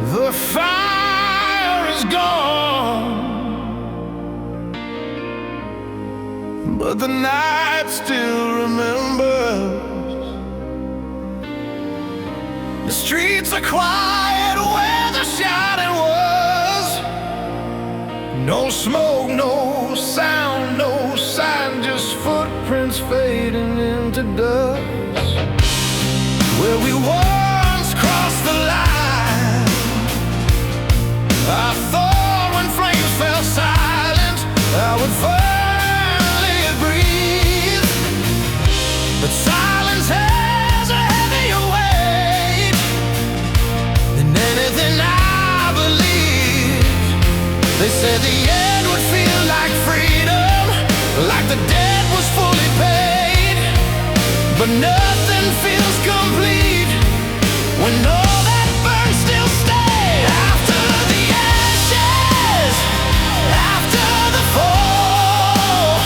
The fire is gone, but the night still remembers. The streets are quiet where the shouting was. No smoke, no sound, no sign, just footprints fading into dust. Where we once crossed the line, I thought when flames fell silent I would finally breathe. But silence has a heavier weight than anything I believed. They said the end would feel like freedom, like the debt was fully paid. But nothing feels complete when all that burns still stays. After the ashes, after the fall,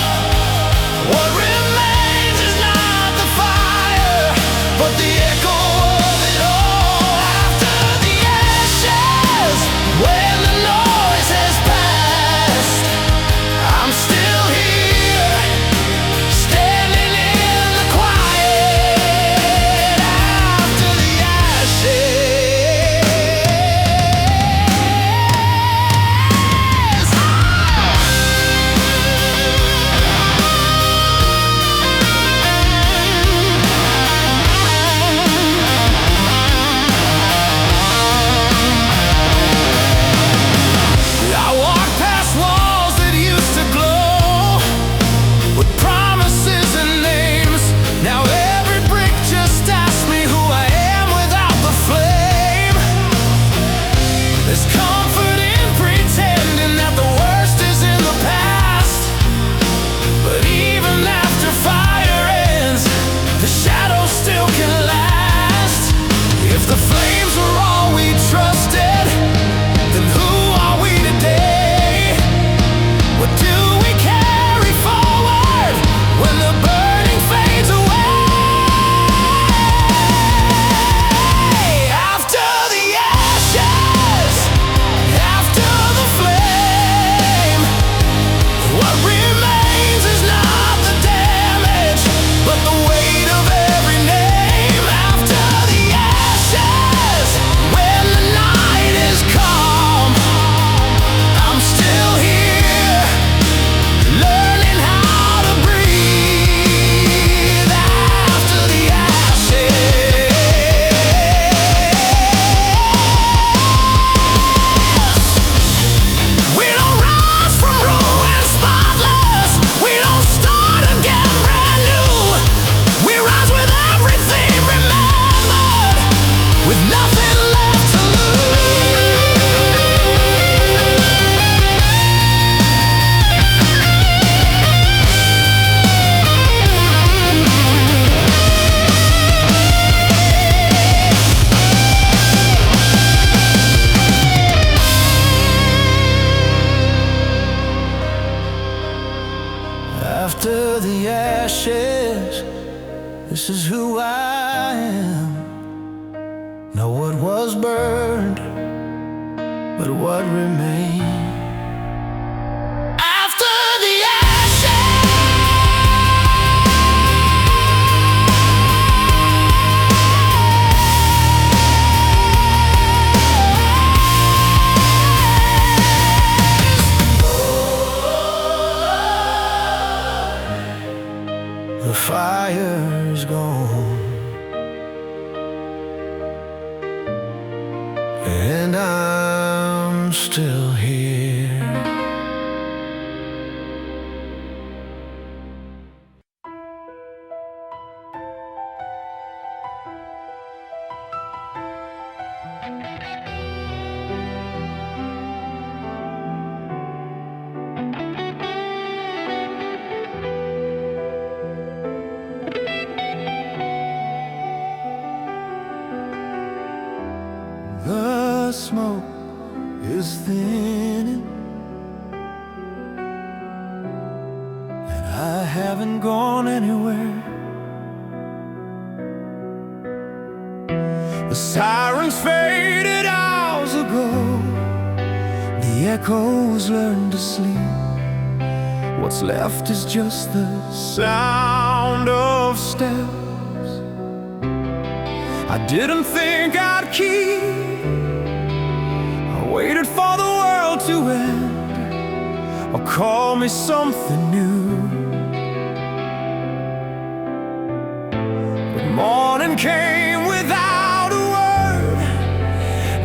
what remains is not the fire, but the echo of it all. After the ashes, when the noise has passed, I'm still here, standing in the quiet. After the ashes. I walked past walls that used to glow with promises and names. Now every brick just asks me who I am without the flame. There's comfort in pretending that the worst is in the past. But even after fire ends, the shadows still can last. If the flames were all we trusted, then who are we today? What do we carry forward when the burning fades away? After the ashes, after the flame, what remains is not the damage, but the weight of every name. After the ashes, when the night is calm, I'm still here, learning how to breathe. After the ashes, we don't rise from ruins spotless. We don't start again brand new. We rise with everything remembered, with nothing left to After the ashes, this is who I am. Not what was burned, but what remains. After the ashes, the fire's gone, and I'm still here. The smoke is thinning, and I haven't gone anywhere. The sirens faded hours ago. echoes learn to sleep. What's left is just the sound of steps I didn't think I'd keep. I waited for the world to end, or call me something new. But morning came without a word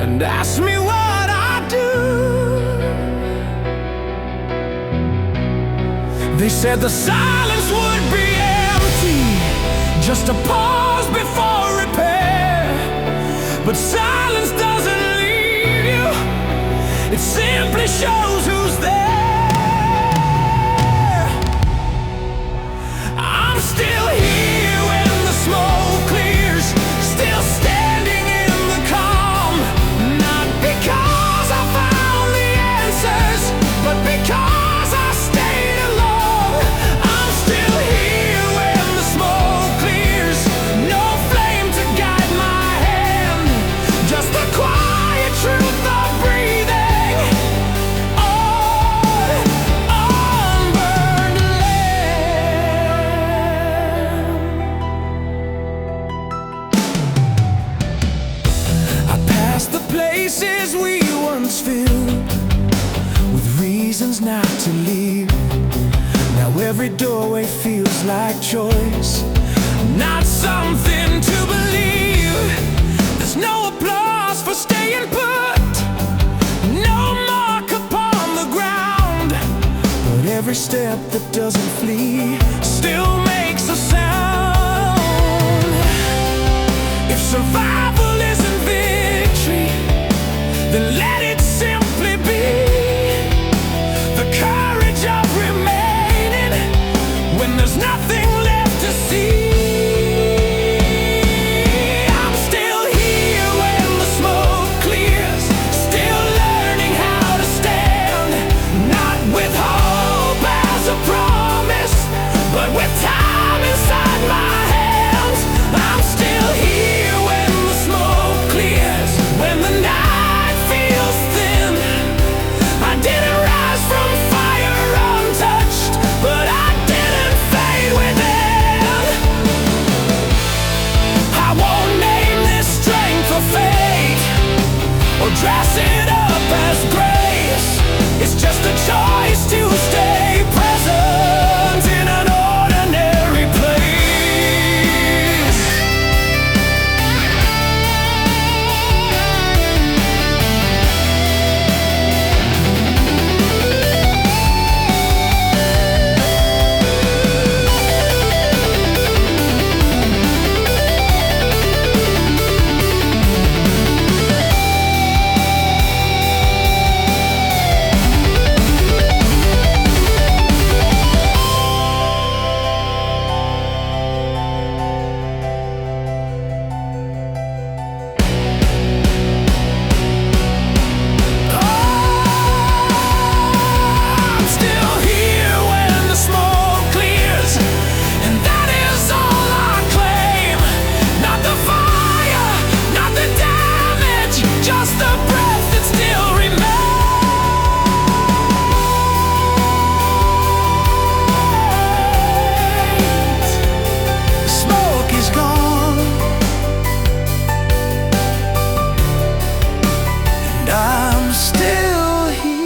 and asked me what I'd do. They said the silence would be empty, just a pause before repair. But silence doesn't leave you, it simply shows who's there. I'm still here when the smoke clears, still standing in the calm. Not because I found the answers, but because I stayed along. I'm still here when the smoke clears, no flame to guide my hand, just the quiet truth of breathing on unburned land. I passed the places we once filled with reasons not to leave. Now every doorway feels like choice, not something to believe. There's no applause for staying put, no mark upon the ground, but every step that doesn't flee still makes a sound. If survival isn't victory, then let it simply be the courage of remaining when there's nothing left to see. I'm still here when the smoke clears, still learning how to stand, not with hope as a promise, but with time inside my hands. I'm still here when the smoke clears, when the night feels thin. I didn't rise from fire untouched, but I didn't fade within. I won't name this strength or fate, or dress it up as grace. It's just a choice to stay present in an ordinary place. I'm still here when the smoke clears, and that is all I claim. Not the fire, not the damage, just the breath that still remains. The smoke is gone, and I'm still here.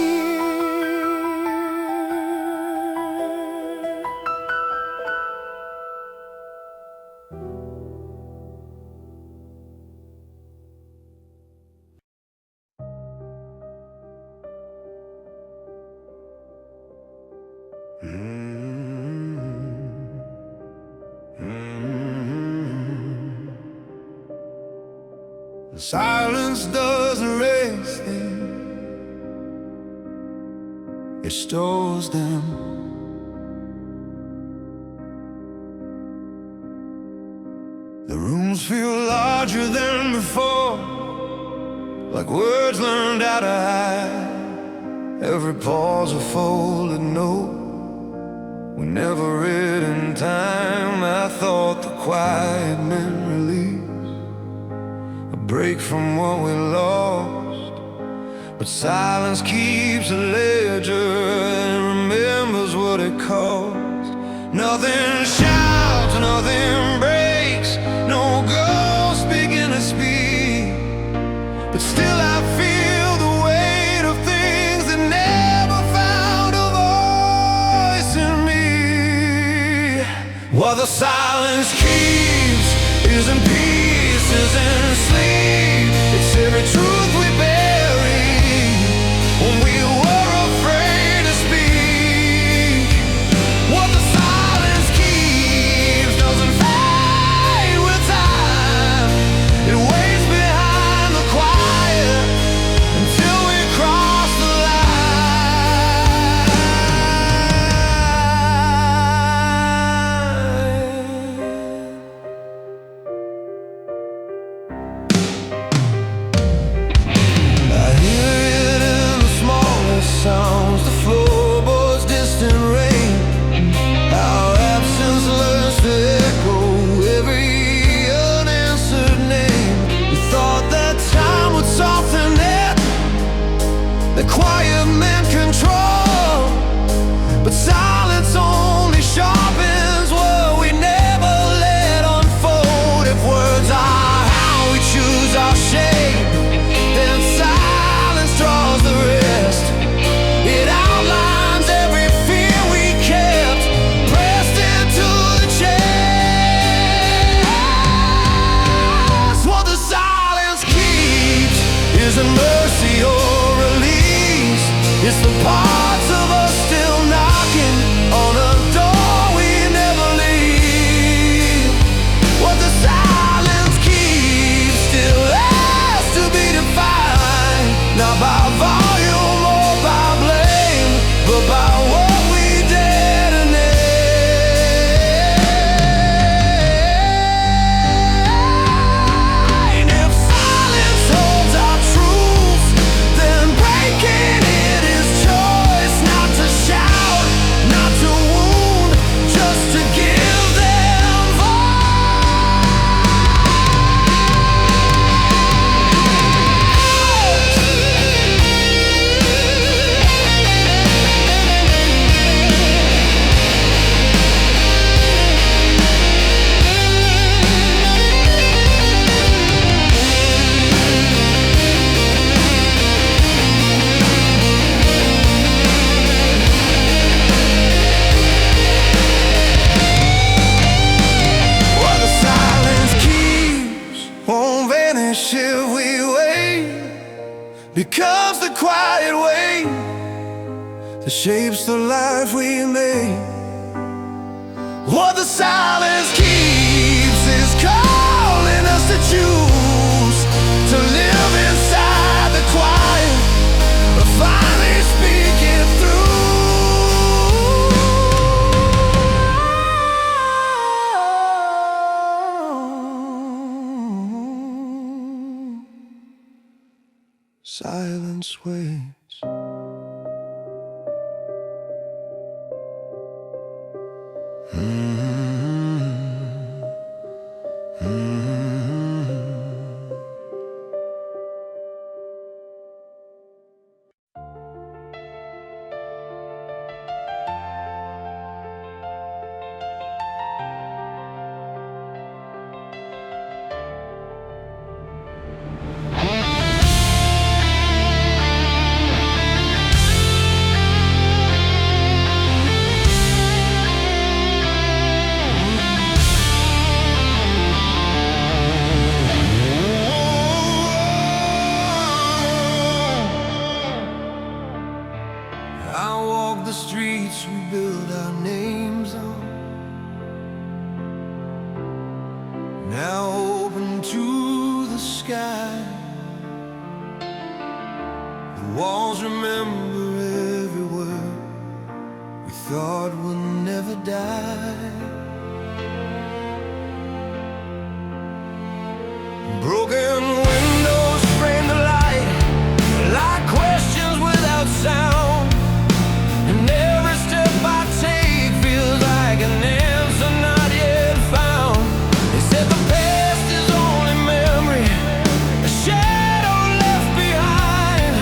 The silence does erase things, it stores them. The rooms feel larger than before, like words learned how to hide. Every pause a folded note we never read in time. I thought the quiet meant release, a break from what we lost, but silence keeps a ledger and remembers what it cost. Nothing shouts, nothing breaks, no ghost begin to speak, but still I feel the weight of things that never found a voice in me. What the silence keeps isn't peace, isn't sleep. It's every truth we bury when we were afraid to speak. What the silence keeps doesn't fade with time. It waits behind the quiet until we cross the line. I hear it in the smallest sounds, the floorboards, distant rain. Our absence learns to echo every unanswered name. We thought that time would soften it, that quiet meant control, but silence only sharpens what we never let unfold. If words are how we choose our shape, then silence draws the rest. It outlines every fear we kept pressed into the chest. What the silence keeps isn't mercy or release. It's the parts of us still knocking on a door we never leave. What the silence keeps still has to be defined, not by volume or by blame, but by what we dare to name. If silence holds our truths, then breaking it is choice. Not to shout, not to wound, just to give them what the silence keeps won't vanish if we wait. Becomes the quiet way that shapes the life we made. What the silence keeps is calling us to choose to live inside the quiet, or finally speak it through. Silence waits. I walk the streets we build our names on, now open to the sky. The walls remember every word we thought would never die. Broken windows frame the light like questions without sound, and every step I take feels like an answer not yet found. They said the past is only memory, a shadow left behind,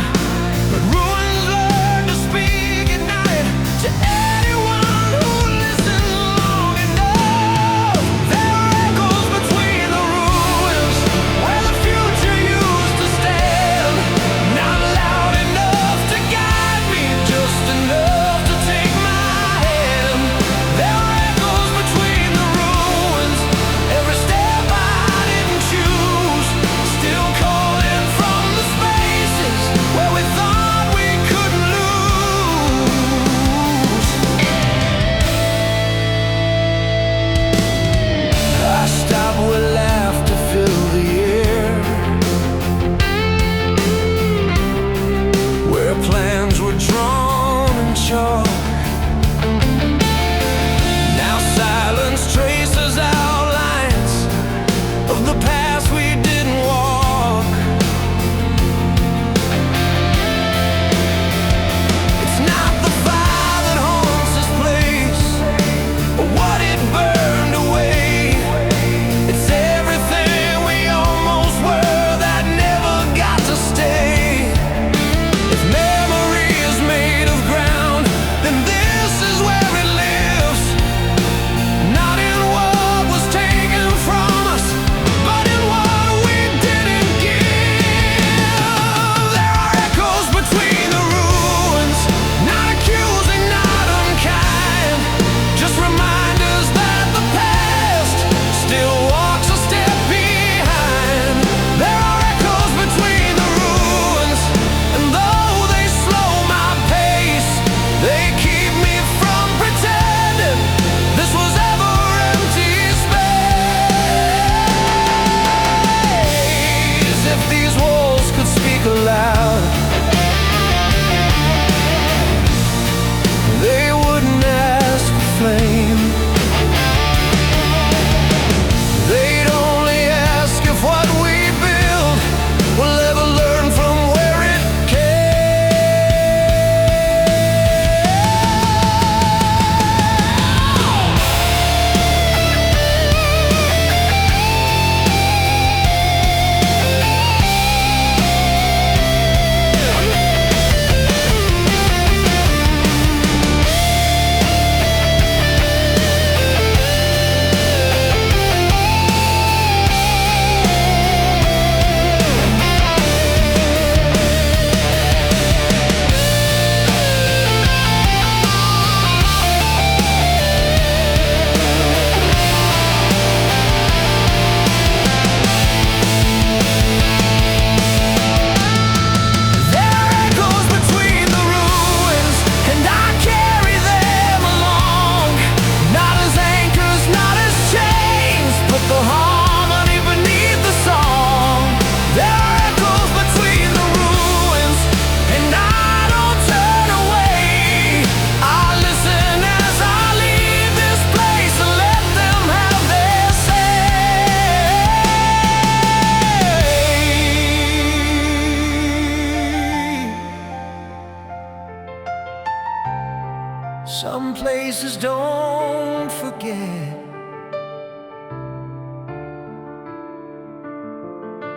faces don't forget.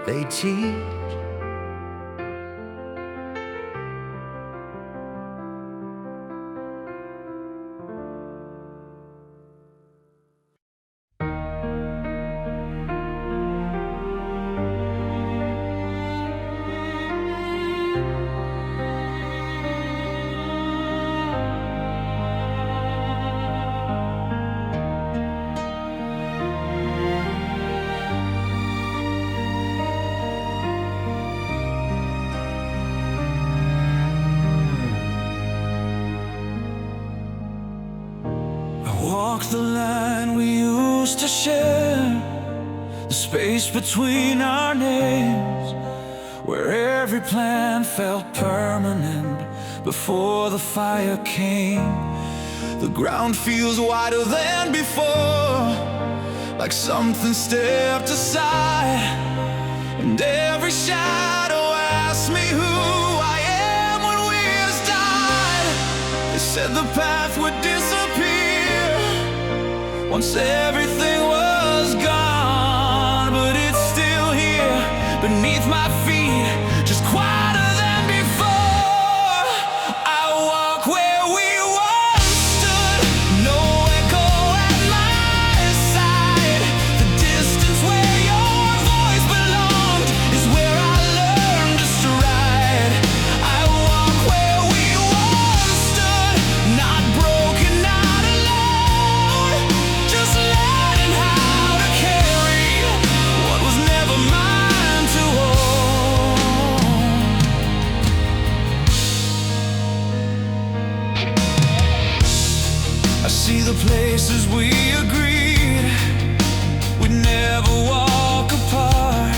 They teach. Walk the line we used to share, the space between our names, where every plan felt permanent before the fire came. The ground feels wider than before, like something stepped aside, and every shadow asks me who I am when we's died. They said the path would disappear once everything was gone, but it's still here beneath my feet, just quieter than before. I walk where we once stood, no echo at my side. The distance where your voice belonged is where I learned to stride. I walk where we once stood, not broken, not alone, just learning how to carry what was never mine to hold. I see the places we agreed we'd never walk apart.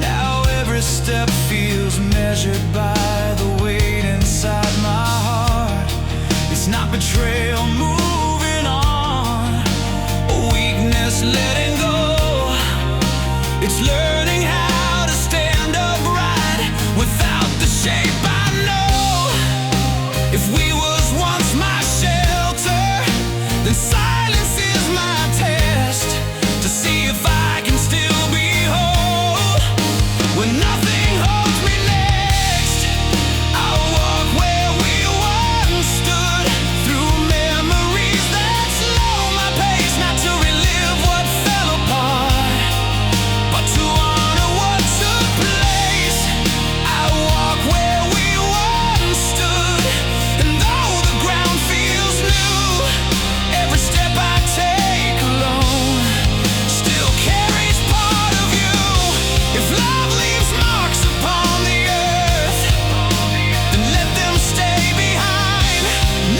Now every step feels measured by the weight inside my heart. It's not betrayal moving on, weakness letting go. It's learning how to stand upright without the shape I know. If we was once my shelter, then silence is my test, to see if I can still be whole when nothing holds me next. I walk where we once stood, through memories that slow my pace, not to relive what fell apart, but to honor what took place. I walk where we once stood, and though the ground feels new, every step I take alone still carries part of you. If love leaves marks upon the earth, then let them stay behind,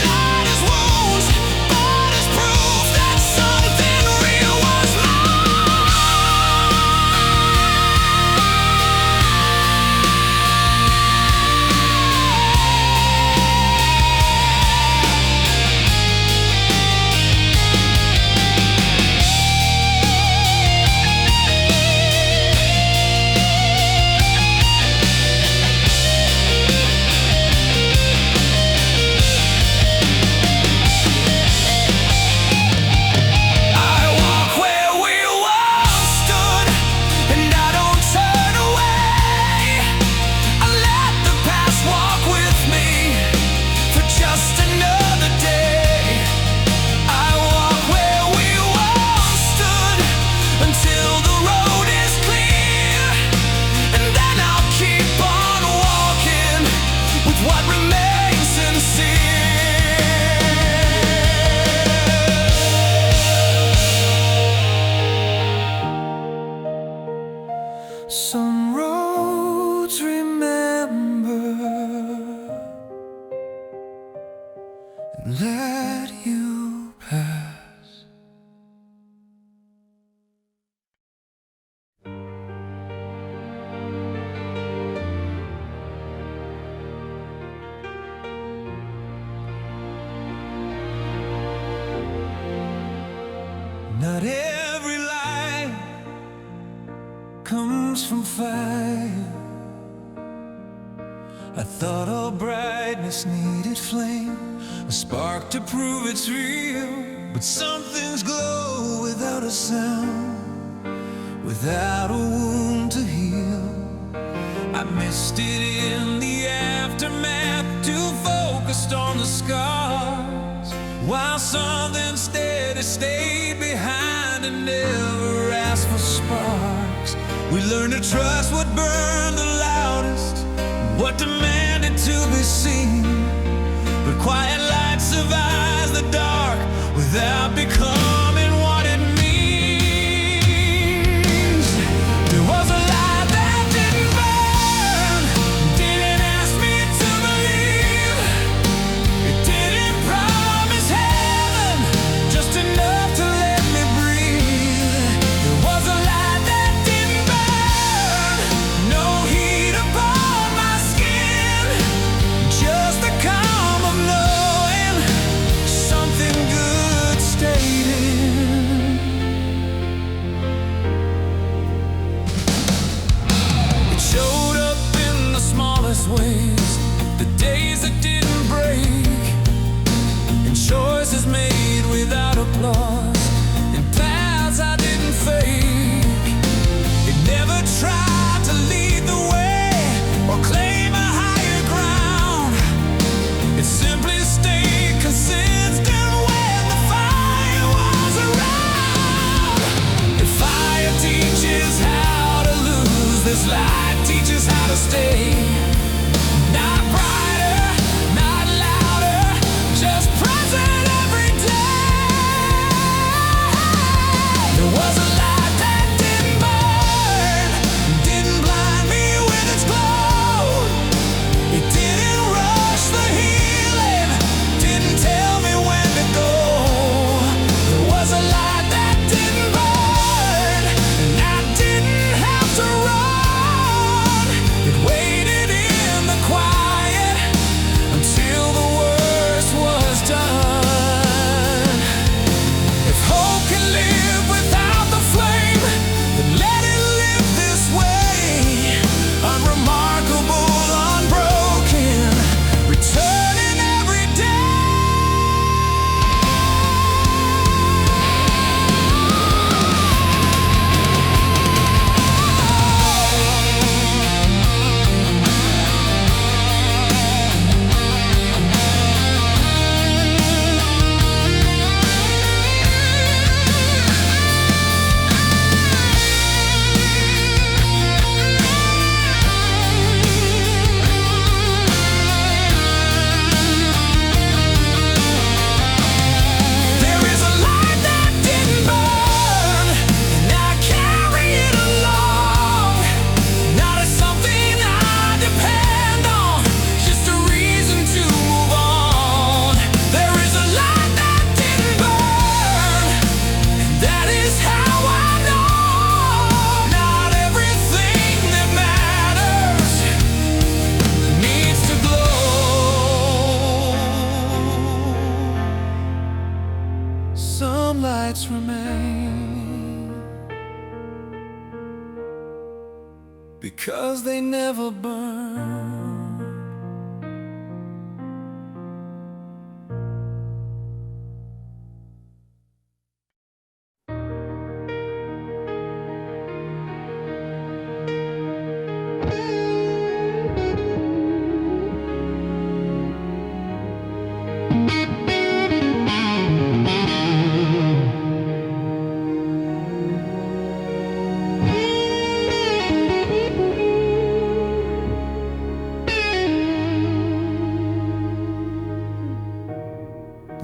not as wounds, but as proof that something real was mine. I walk where we once stood, and I don't turn away. I let the past walk with me for just another day. I walk where we once stood until the road is clear, and then I'll keep on walking with what remains sincere. Some roads remember and let you pass. Not every light comes from fire. I thought all brightness needed flame, a spark to prove it's real. But some things glow without a sound, without a wound to heal. I missed it in the aftermath, too focused on the scars, while something steady stayed behind and never asked for sparks. We learned to trust what burned the loudest, what demanded to be seen. But quiet light survives the dark without becoming what it means. There was a light that didn't burn, didn't ask me to believe. It didn't promise heaven, just enough to let me breathe. There was a light that didn't burn, no heat upon my skin, just the calm of knowing something good stayed in. It showed up in the smallest ways, the days that didn't break, and choices made without applause, and paths I didn't fake. It never tried to lead the way or claim a higher ground. It simply stayed consistent when the fire was around. If fire teaches how to lose, this light teaches how to stay. Not brighter, not louder, just present every day. There was a light that didn't burn, didn't blind me with its glow. It didn't rush the healing, didn't tell me when to go. There was a light that didn't burn, and I didn't have to run. It waited in the quiet until the worst was done. If hope can live without the flame, then let it live this way. Unremarkable, unbroken, returning every day. There is a light that didn't burn, and I carry it along. Not as something I depend on, just a reason to move on. There is a light that didn't burn, and that is how I know not everything that matters needs to glow. Some lights remain because they never burn.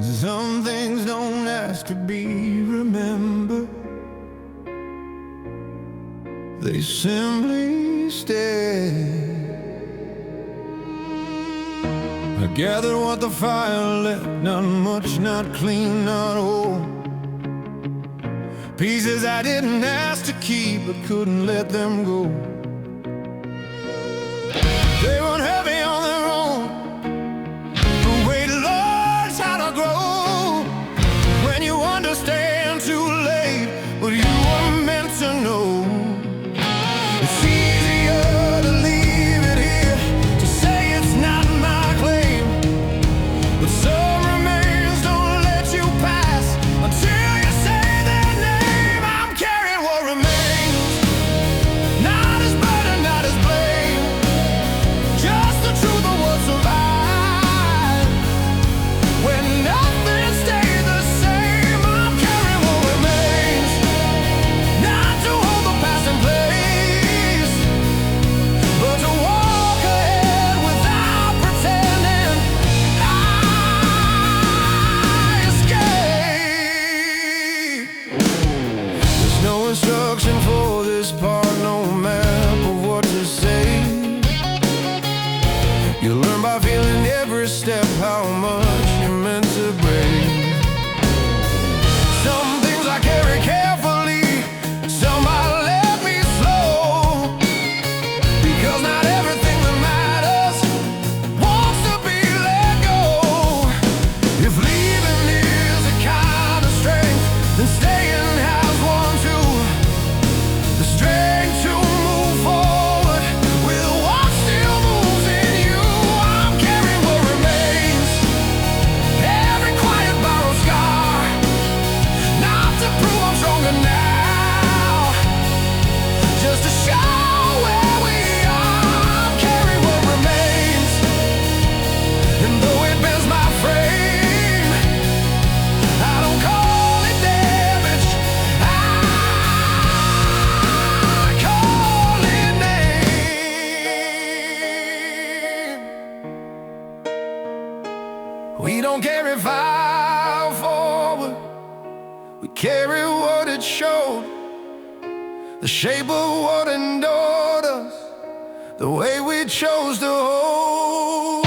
Some things don't ask to be remembered, they simply stay. I gathered what the fire left, not much, not clean, not whole. Pieces I didn't ask to keep, but couldn't let them go. They weren't heavy on their own, but weight learns how to grow. When you understand too late what you were meant to know, it's easier to leave it here, to say it's just to show where we are. Carry what remains, and though it bends my frame, I don't call it damage, I call it name. We don't carry file forward, we carry what it showed, the shape of what endured us, the way we chose to hold.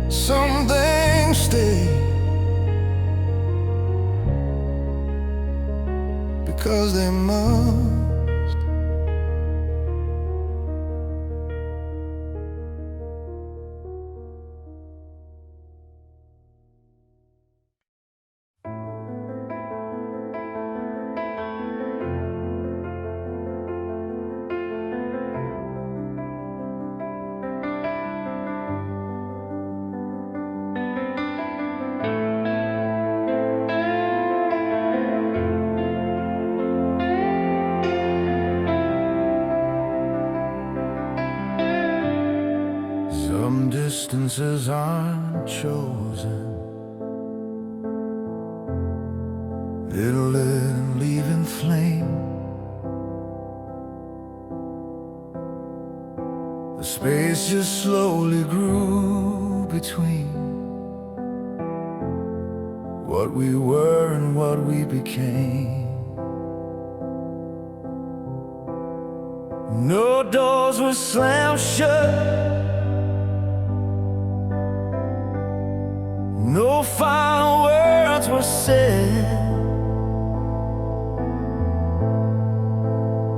Some things stay because they must. Some distances aren't chosen, it'll let and leave in flame. The space just slowly grew between what we were and what we became. No doors were slammed shut, no final words were said,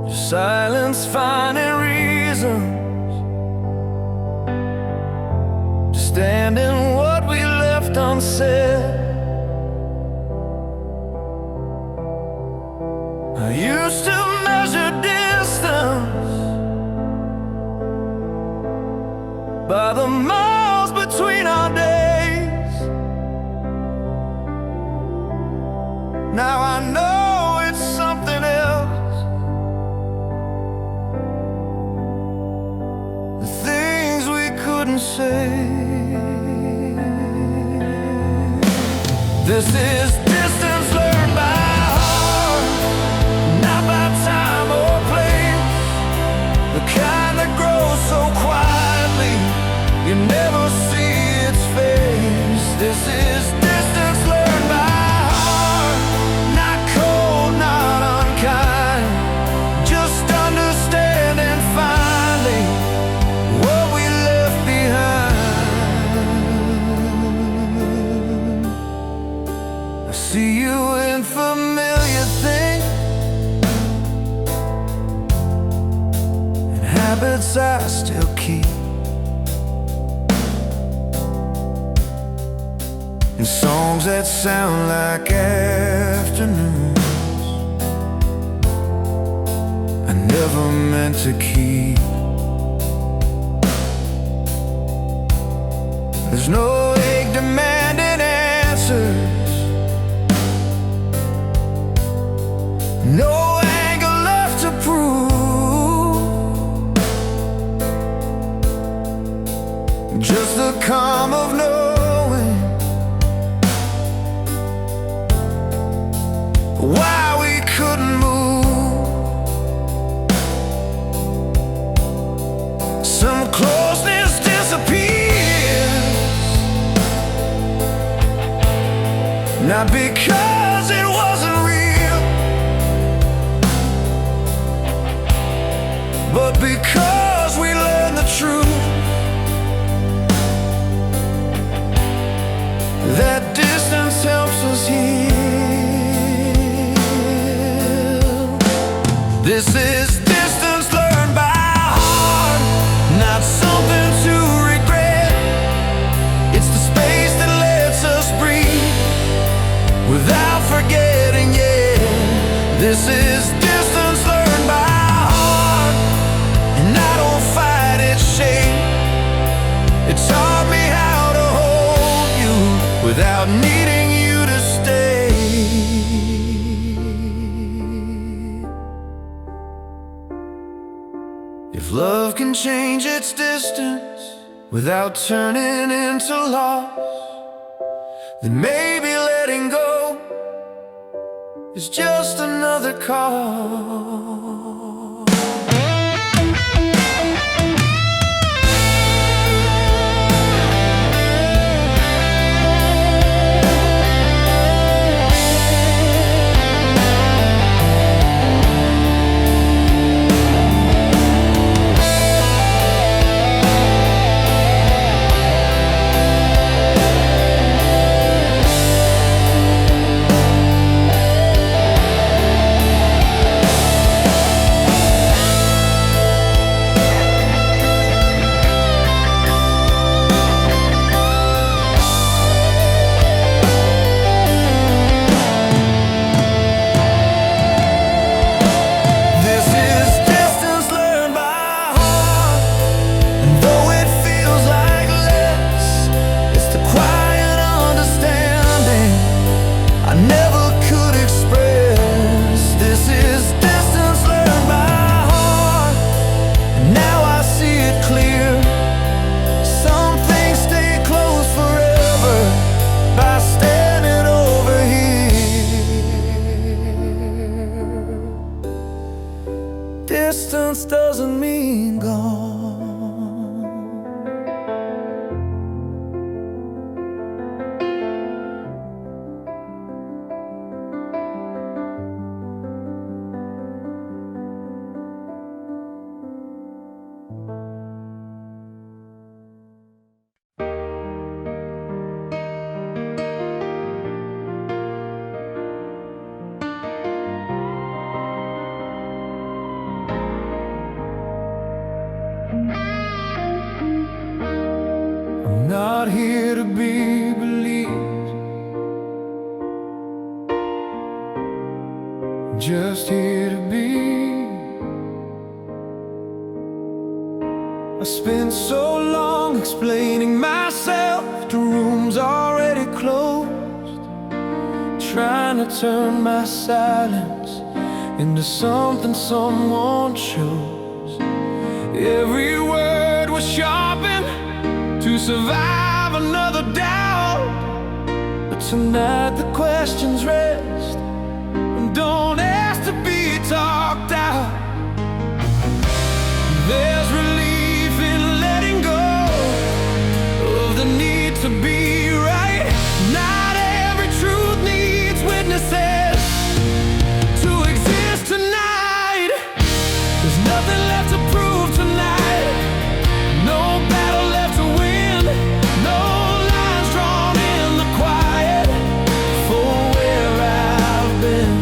just silence finding reasons to stand in what we left unsaid. I used to measure distance by the miles between our days. Now I know it's something else. The things we couldn't say. This is distance learned by heart, not by time or place. The kind that grows so quietly you never see its face. This is distance learned by heart, not cold, not unkind, just understanding finally what we left behind. I see you in familiar things and habits I still keep, and songs that sound like afternoons I never meant to keep. There's no ache demanding answers, no anger left to prove, just the calm of knowing why we couldn't move. Some closeness Not because it wasn't real, but because we learned the truth, that distance helps us heal. This is distance learned by heart, not something to regret. It's the space that lets us breathe without forgetting, yeah. This is distance learned by heart, and I don't fight its shape. It taught me how to hold you without needing you to stay. If love can change its distance without turning into loss, then maybe letting go is just another call. Distance doesn't mean gone. I'm not here to be believed, I'm just here to be. I spent so long explaining myself to rooms already closed, trying to turn my silence into something someone chose. Every word was sharpened to survive another doubt, but tonight the questions rest and don't ask to be talked out. There's relief in letting go of the need to be right. Not every truth needs witnesses to exist tonight. There's nothing left to prove tonight, no battle left to win, no lines drawn in the quiet for where I've been.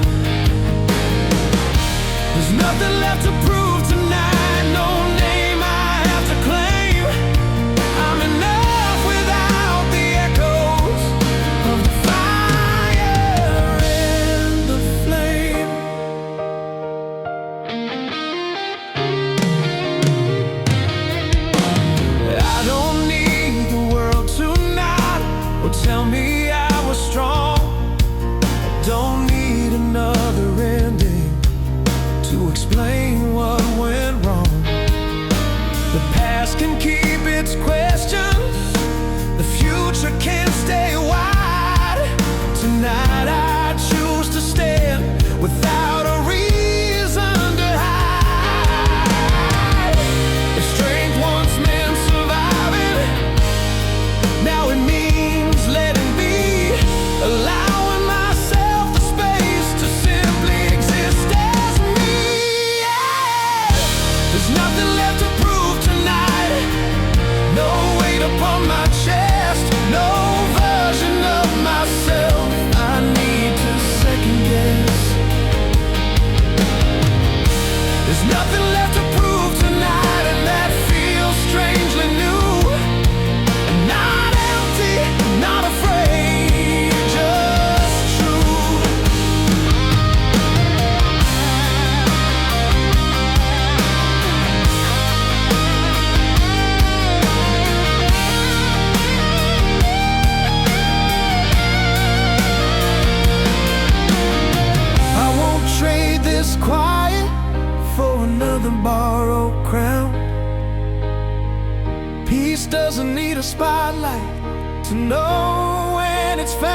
Peace doesn't need a spotlight to know when it's found.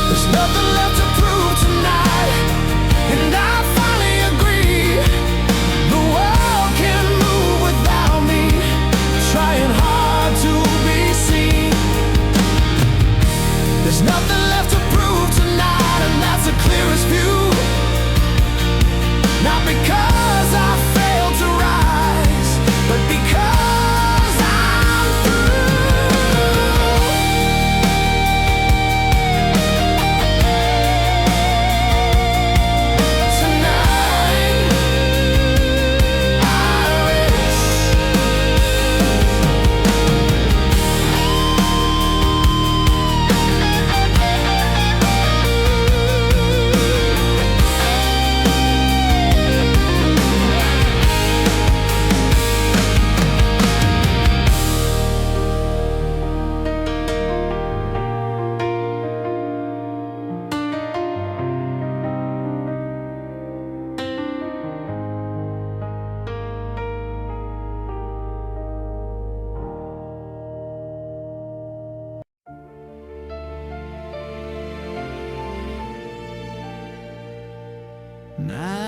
There's nothing left to prove tonight, and I finally agree. The world can move without me, trying hard to be seen. There's nothing left to prove tonight, and that's the clearest view. Not because I failed to rise, but because I'm through. Tonight, I wish not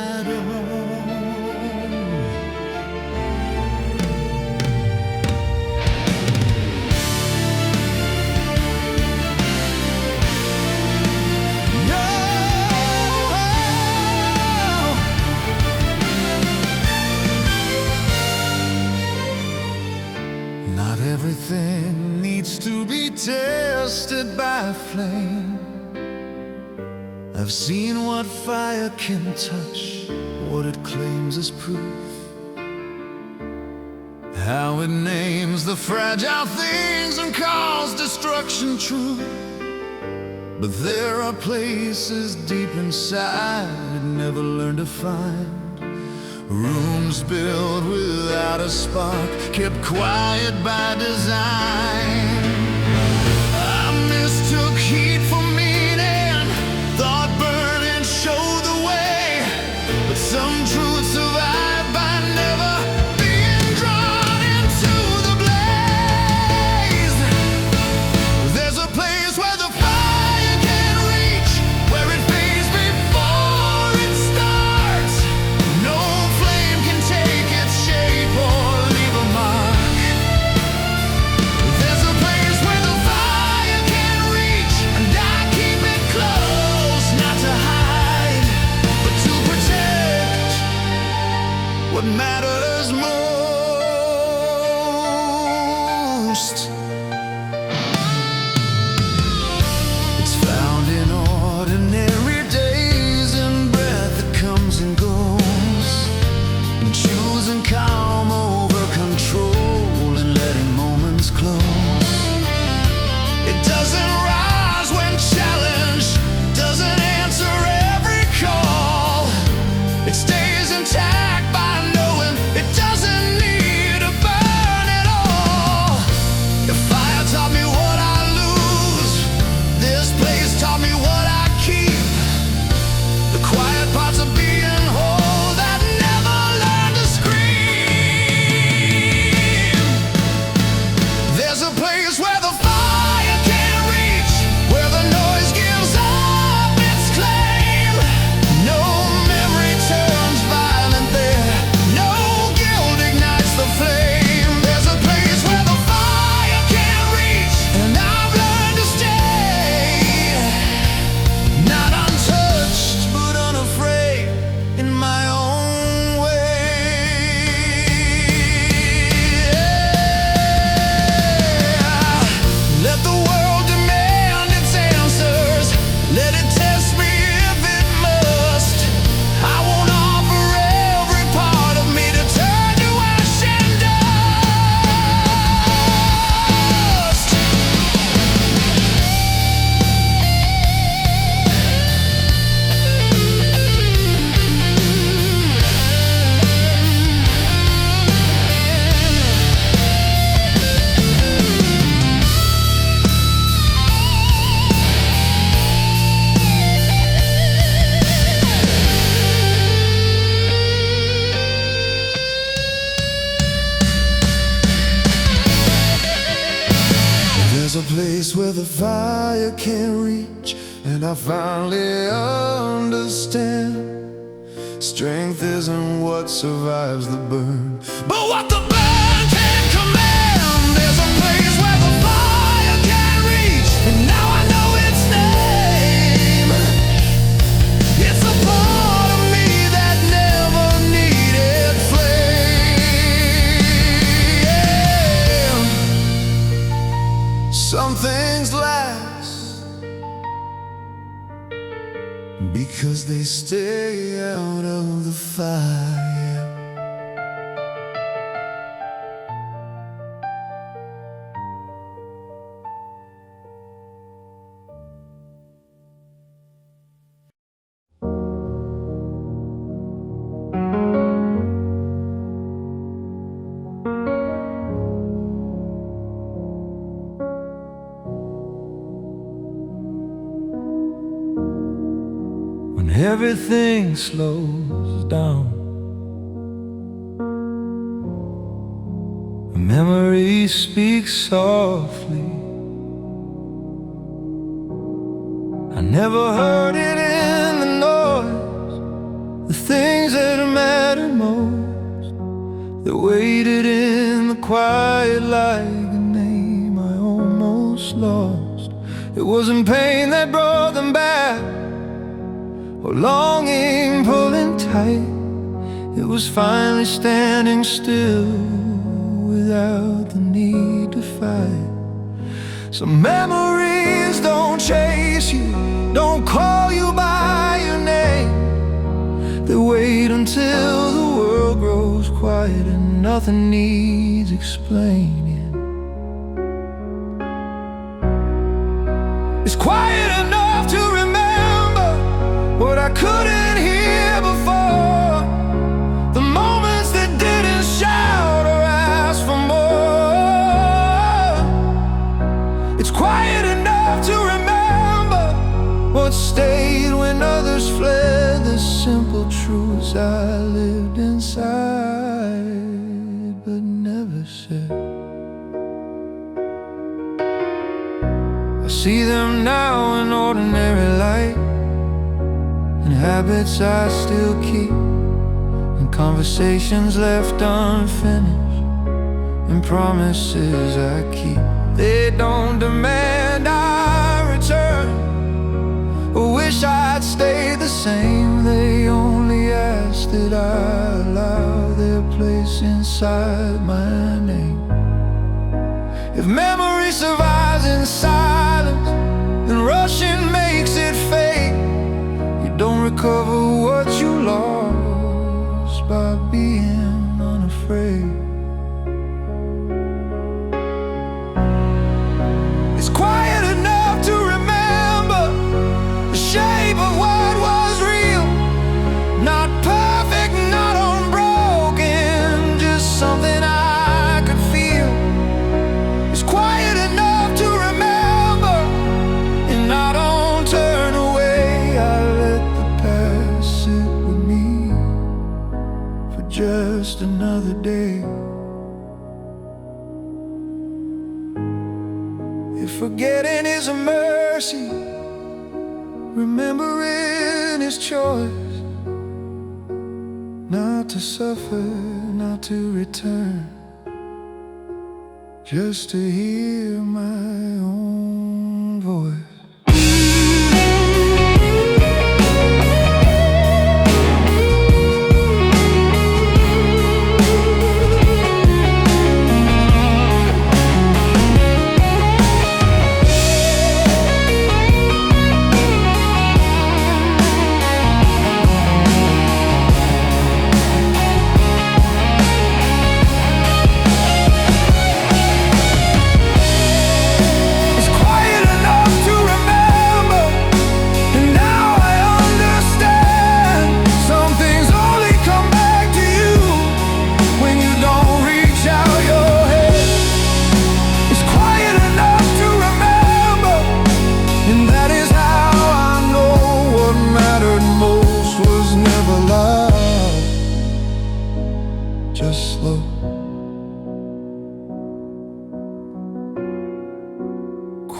Not everything needs to be tested by a flame. I've seen what fire can touch, what it claims as proof, how it names the fragile things and calls destruction true. But there are places deep inside I'd never learned to find. Rooms built without a spark, kept quiet by design. I mistook heat for meaning, thought burning showed the way. But some truths survive by never being drawn into the blaze. There's a place where the fire can reach, where it fades before it starts. No flame can take its shape or leave a mark. There's a place where the fire can reach, and I keep it close, not to hide, but to protect what matters most. It's found in ordinary days and breath that comes and goes, in choosing calm over control and letting moments close. It doesn't rise when challenged, doesn't answer every call. It stays intact by knowing it doesn't need to burn at all. The fire taught me what I lose, this place taught me what I keep. The quiet parts of being whole that never learned to scream. There's a place where the fire can reach, place where the fire can't reach, and I finally understand strength isn't what survives the burn, but what the burn can command. There's a place where the fire can't reach, and now I know its name. It's a part of me that never needed flame. Some things last because they stay out of the fire. When everything slows down, a memory speaks softly. I never heard it in the noise, the things that mattered most, that waited in the quiet like a name I almost lost. It wasn't pain that brought them back, or longing pulling tight. It was finally standing still without the need to fight. Some memories don't chase you, don't call you by your name. They wait until the world grows quiet and nothing needs explaining. It's quiet enough to remember what I couldn't hear before, the moments that didn't shout or ask for more. It's quiet enough to remember what stayed when others fled, the simple truths I lived inside but never said. I see them now in ordinary light, and habits I still keep, and conversations left unfinished, and promises I keep. They don't demand I return or wish I'd stay the same. They only ask that I allow their place inside my name. If memory survives in silence, then rushing makes it fade. Don't recover what you lost by being unafraid. It's quiet enough to remember the shape of what was real. Not perfect, not unbroken, just something I could feel. It's quiet enough to remember, and I don't turn away. I let sit with me for just another day. If forgetting is a mercy, remembering is choice. Not to suffer, not to return, just to hear my own voice.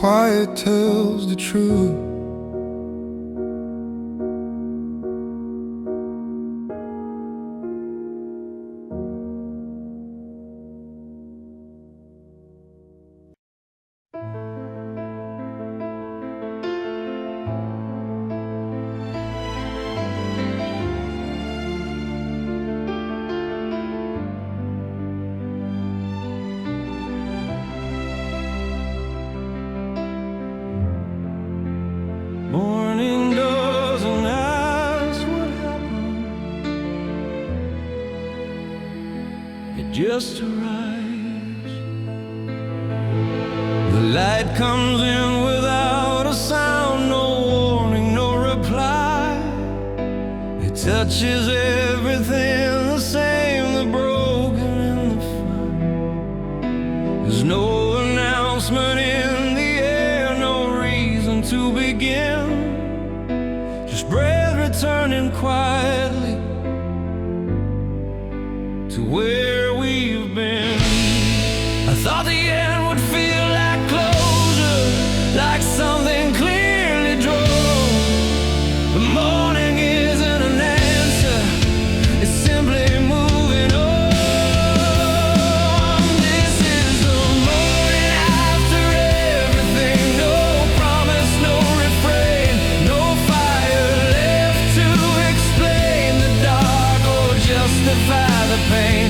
quiet tells the truth. Morning doesn't ask what happened, it just arrives. The light comes in without a sound, no warning, no reply. It touches everything the same, the broken and the fine. There's no announcement in the air, no reason to begin. Just breath returning quietly to where we've been. I thought the end would feel like closure, like something clearly drawn. The morning isn't an answer, it's simply moving on. This is the morning after everything. No promise, no refrain, no fire left to explain the dark or justify the pain.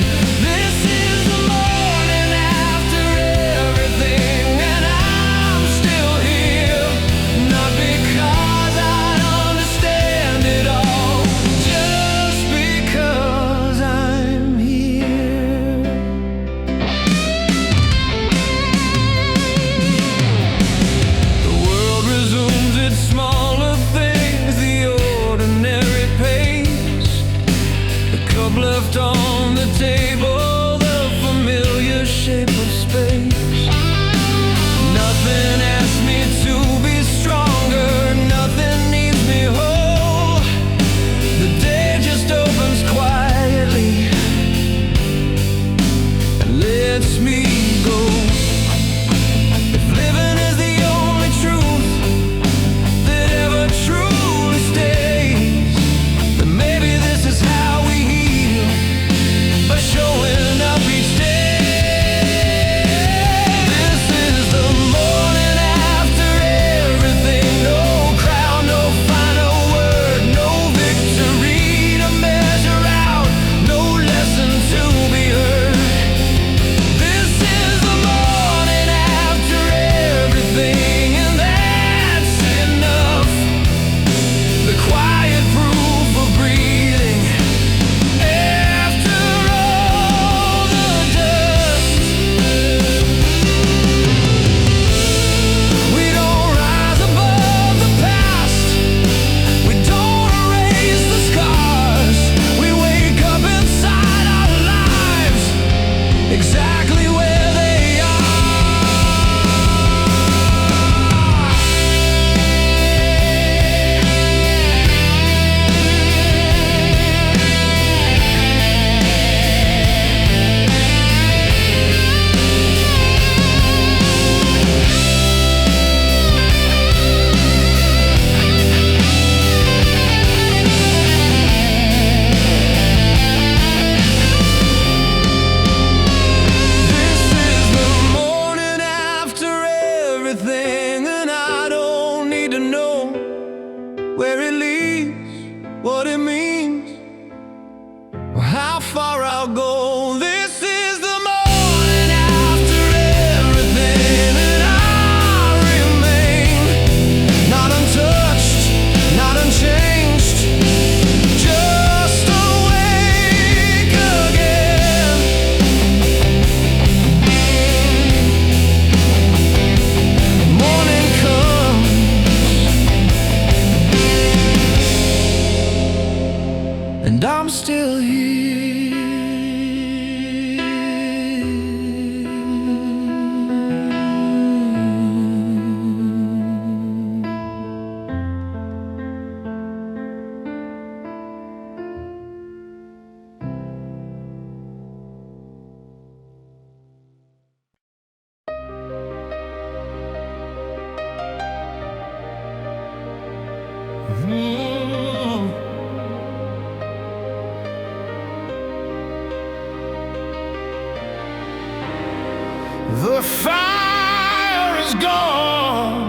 The fire is gone,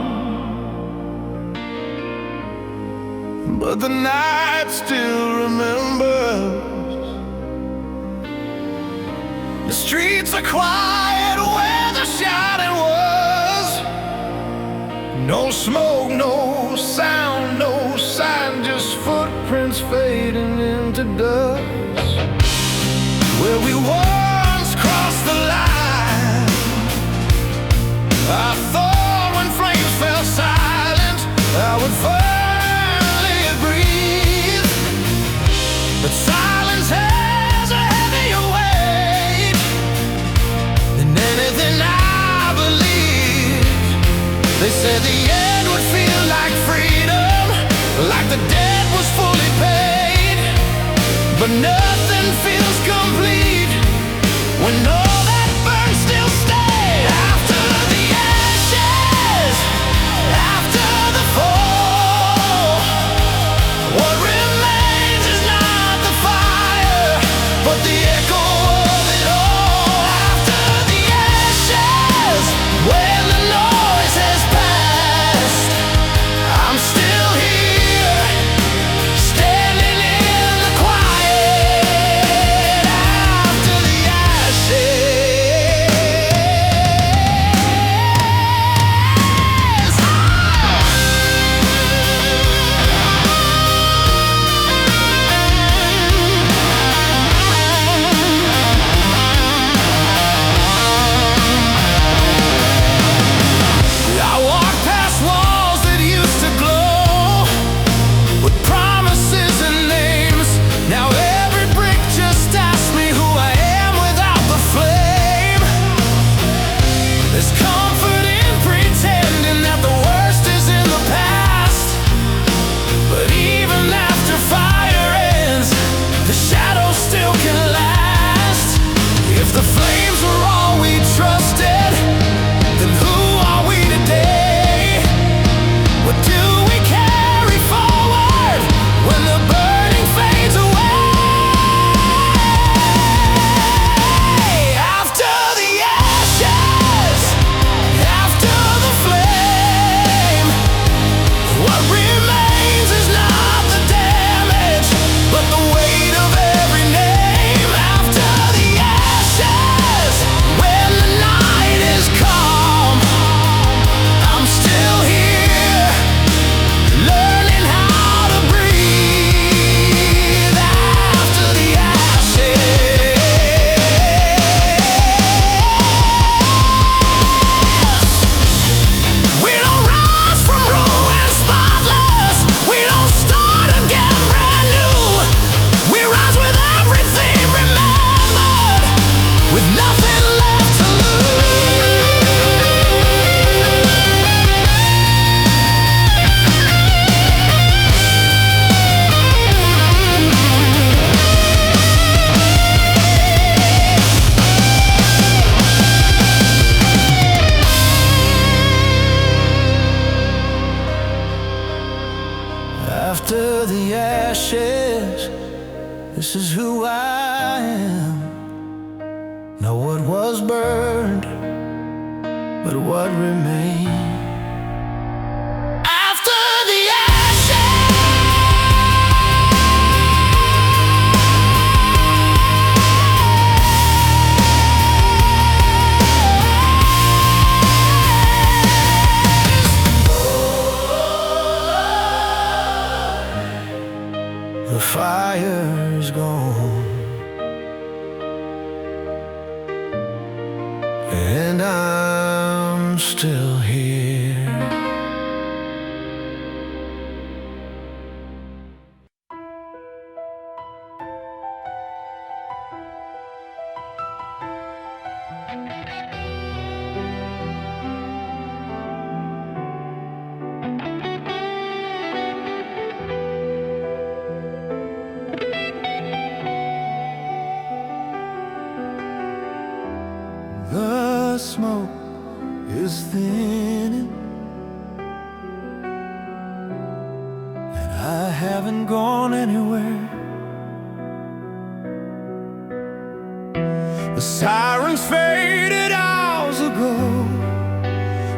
but the night still remembers. The streets are quiet where the shouting was. No smoke, no sound, no sign, just footprints fading into dust. Where we once crossed the line, I thought when flames fell silent I would finally breathe. But silence has a heavier weight than anything I believe. They said the end would feel like freedom, like the debt was fully paid. But nothing feels complete when all that burns still stays. After the ashes, after the fall, what remains is not the fire, but the echo of it all. After the ashes, when the noise has passed, I'm still here, standing in the quiet. After the ashes. I walked past walls that used to glow with promises and names. Now every brick just asks me who I am without the flame. There's comfort in pretending that the worst is in the past. But even after fire ends, the shadows still can last. If the flames were all we trusted, then who are we today? What do we carry forward when the burning fades away? After the ashes, after the flame, what remains is not the damage, but the weight of every name. After the ashes, when the night is calm, I'm still here, learning how to breathe. After the ashes, we don't rise from ruin spotless. We don't start again brand new. We rise with everything remembered, with nothing left to After the ashes, this is who I am. Not what was burned, but what remains. After the ashes, the fire's gone, and I'm still here. The smoke is thinning, and I haven't gone anywhere. The sirens faded hours ago. echo,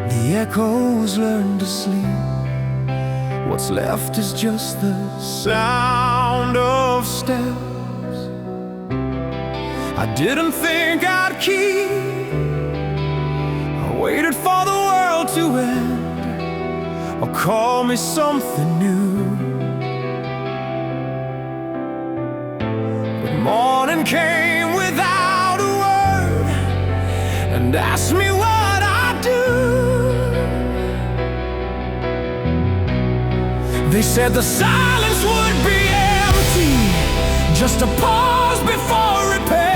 the echoes learn to sleep. What's left is just the sound of steps I didn't think I'd keep. I waited for the world to end, or call me something new. But morning came without a word and asked me what I'd do. They said the silence would be empty, just a pause before repair.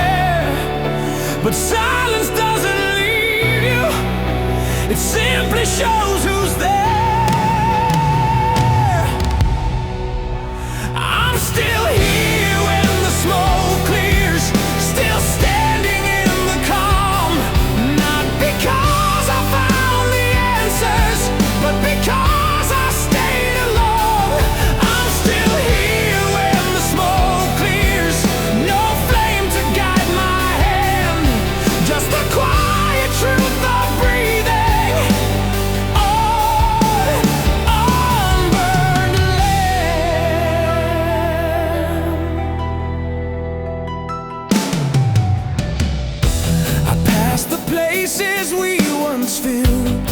But silence doesn't leave you, it simply shows who's there. I'm still here when the smoke clears, still standing in the calm. Not because I found the answers, but because I stayed along. I'm still here when the smoke clears, no flame to guide my hand, just the quiet truth of breathing on unburned land. I passed the places we once filled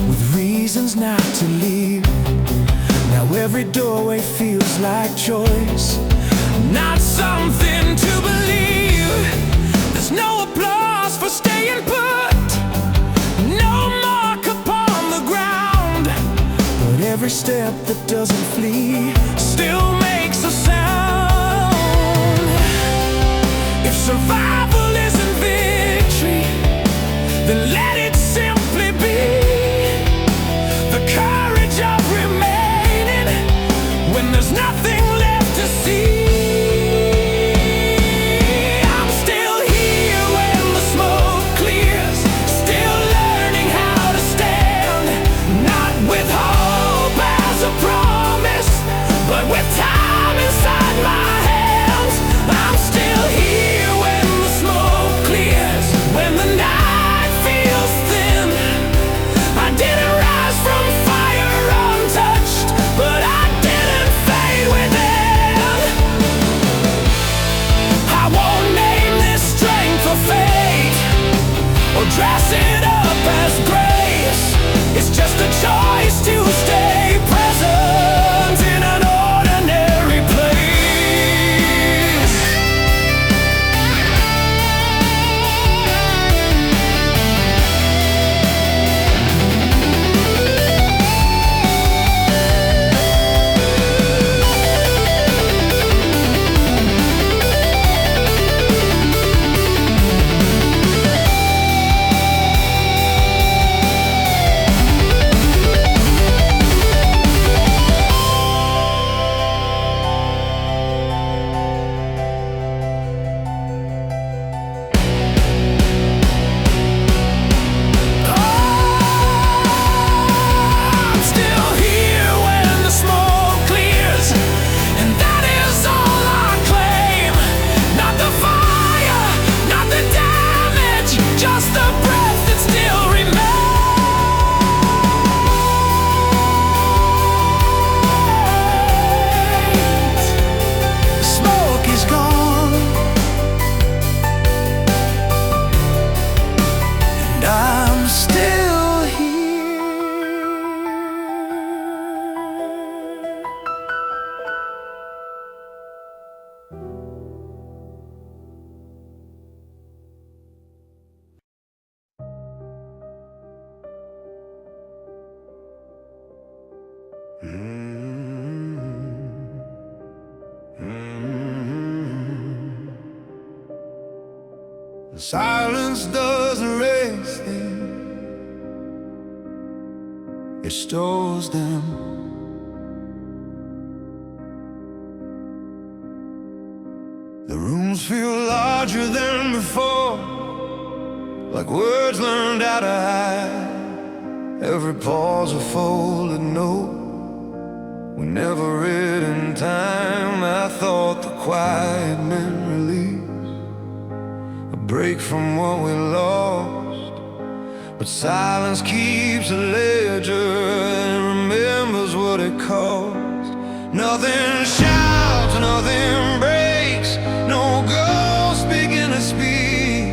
with reasons not to leave. Now every doorway feels like choice, not something to believe. There's no applause for staying put, no mark upon the ground, but every step that doesn't flee still makes a sound. If survival isn't victory, then let it simply be the courage of remaining when there's nothing left to see. I'm still here when the smoke clears, still learning how to stand, not with hope as a promise, but with time inside my hands. I'm still here when the smoke clears, when the night feels thin. I didn't rise from fire untouched, but I didn't fade within. I won't name this strength or fate, or dress it up as grace. It's just a choice to stay present in an ordinary place. I'm still here when the smoke clears, and that is all I claim. Not the fire, not the damage, just the breath that still remains. The smoke is gone, and I'm still here. The silence doesn't erase things, it stores them. The rooms feel larger than before, like words learned how to hide. Every pause a folded note we never read in time. I thought the quiet meant release, a break from what we lost, but silence keeps a ledger and remembers what it cost. Nothing shouts, nothing breaks, no ghost begin to speak,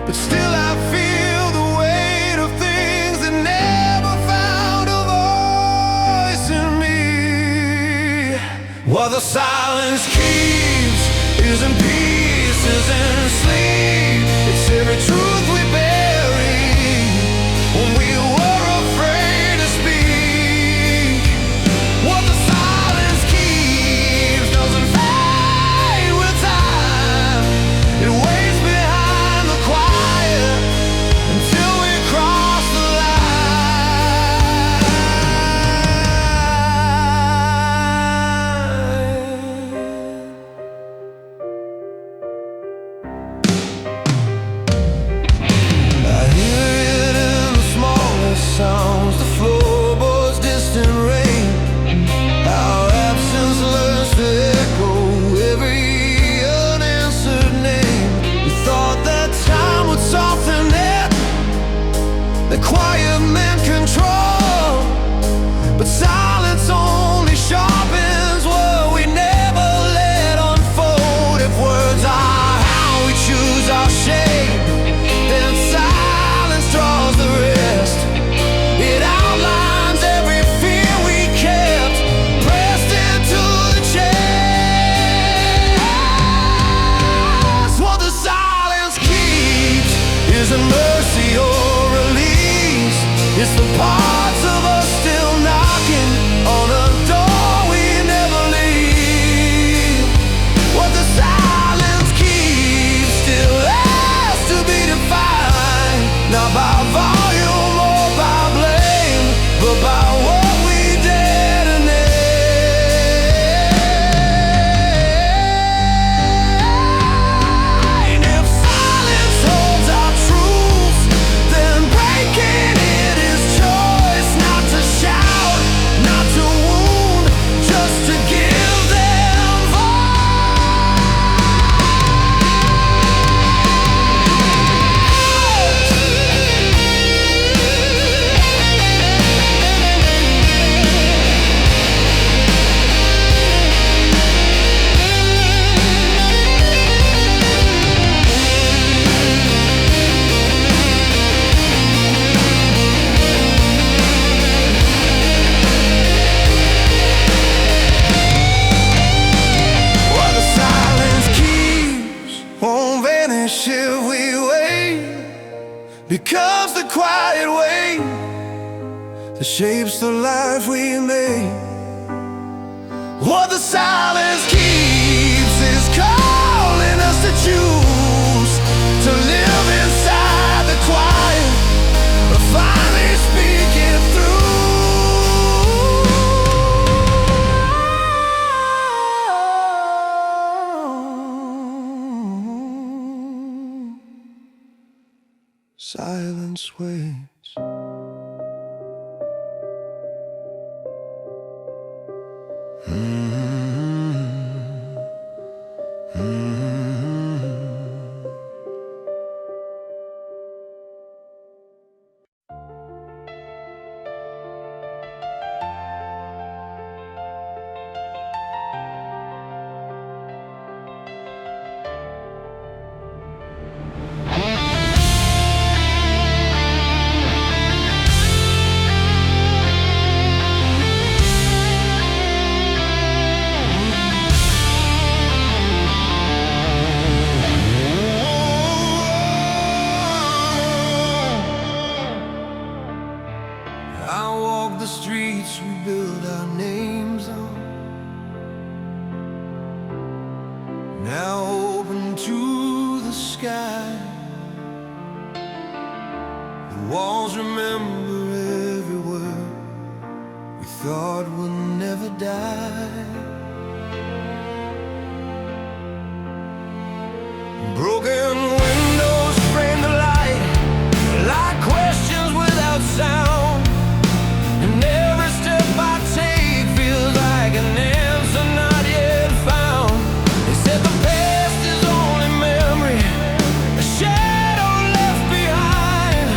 but still I feel the weight of things that never found a voice in me. What the silence keeps isn't pieces and sleep, it's every truth we bury when we were afraid to speak. What the silence keeps doesn't fade with time, it waits behind the quiet until we cross the line. I hear it in the smallest sounds, the floorboards, distant rain, how absence learns to echo every unanswered name. We thought that time would soften it, that quiet meant control, but silence only sharpens what we never let unfold. If words are how we choose our shape, then silence draws the rest. It outlines every fear we kept pressed into the chest. What the silence keeps isn't mercy or release, it's the parts of us still knocking on a door we never leave. What the silence keeps still has to be defined, not by volume or by blame, but by what we dare to name. If silence holds our truths, then breaking it is choice. Not to shout, not to wound, just to give them what the silence keeps won't vanish if we wait, becomes the quiet way that shapes the life we make. What the silence keeps is calling us to choose to live inside the quiet, or finally speak it through. Silence waits. I walk the streets we build our names on, now open to the sky. The walls remember every word we thought would never die. Broken windows frame the light like questions without sound, and every step I take feels like an answer not yet found. They said the past is only memory, a shadow left behind,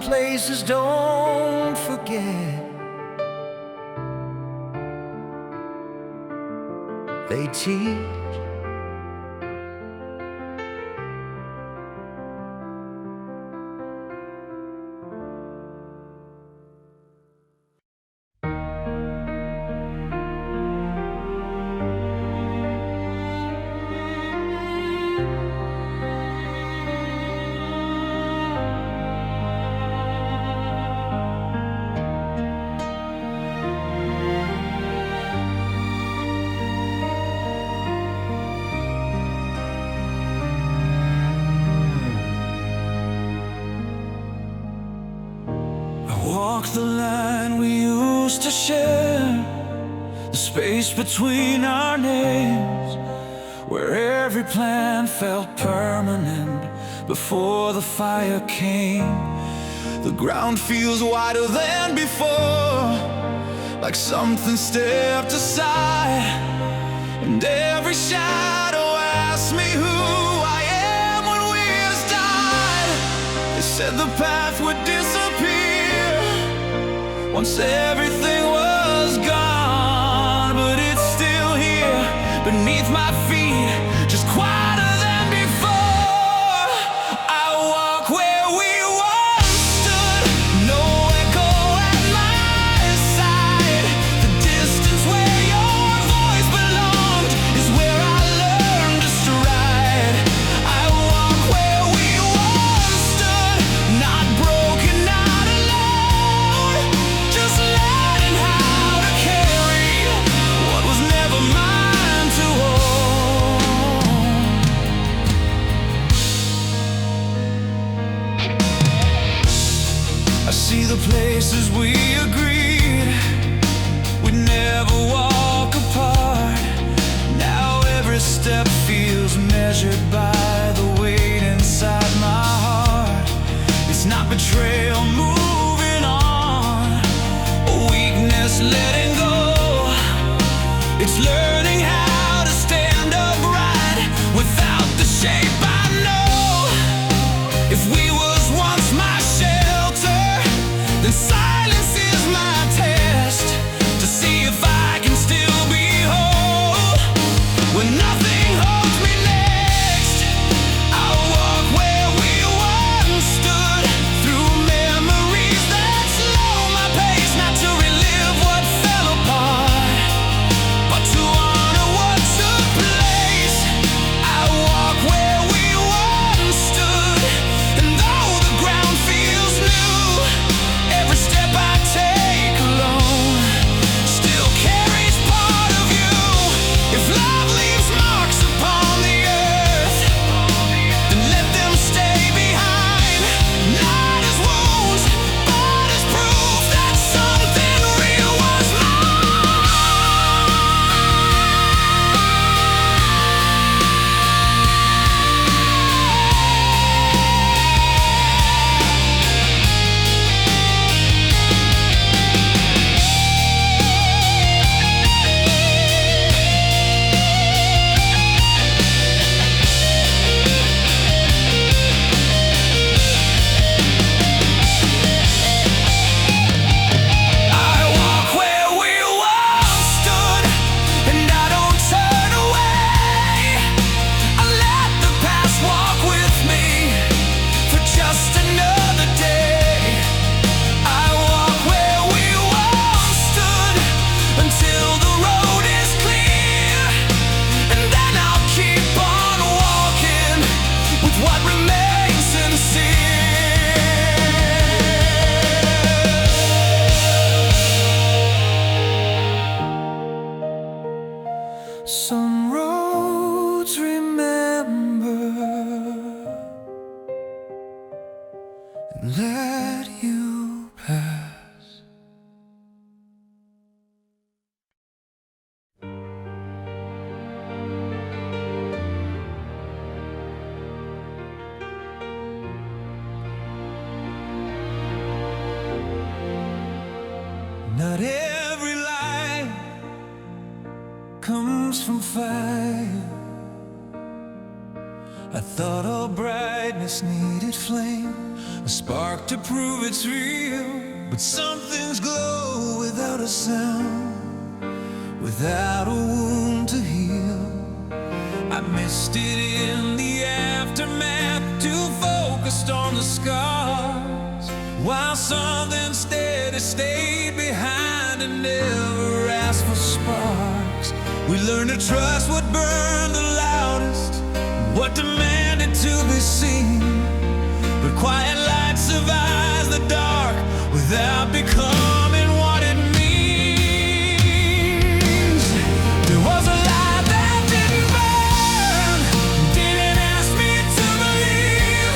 Some places don't forget, they teach. Walk the line we used to share, the space between our names, where every plan felt permanent before the fire came. The ground feels wider than before, like something stepped aside, and every shadow asks me who I am when we're died. They said the path would disappear once everything was gone, but it's still here beneath my feet, just quieter than before. I walk where we once stood, no echo at my side. The distance where your voice belonged is where I learned to stride. I walk where we once stood, not broken, not alone, just learning how to carry what was never mine to hold. I see the places we agreed we'd never walk apart. Now every step feels measured by the weight inside my heart. It's not betrayal moving on, weakness letting go. It's learning how to stand upright without the shape I know. If we was once my shelter, then silence is my test, to see if I can still be whole when nothing holds me next. I walk where we once stood, through memories that slow my pace, not to relive what fell apart, but to honor what took place. I walk where we once stood, and though the ground feels new, every step I take alone still carries part of you. If love leaves marks upon the earth, then let them stay behind, not as wounds, but as proof that something real was mine. I walk where we once stood, and I don't turn away. I let the past walk with me for just another day. I walk where we once stood until the road is clear, and then I'll keep on walking with what remains sincere. Some roads remember and let you pass. Not every light comes from fire. I thought all brightness needed flame, a spark to prove it's real. But some things glow without a sound, without a wound to heal. I missed it in the aftermath, too focused on the scars, while something steady stayed behind and never asked for sparks. We learned to trust what burned the loudest, what demanded to be seen. But quiet light survives the dark without becoming what it means. There was a light that didn't burn, didn't ask me to believe.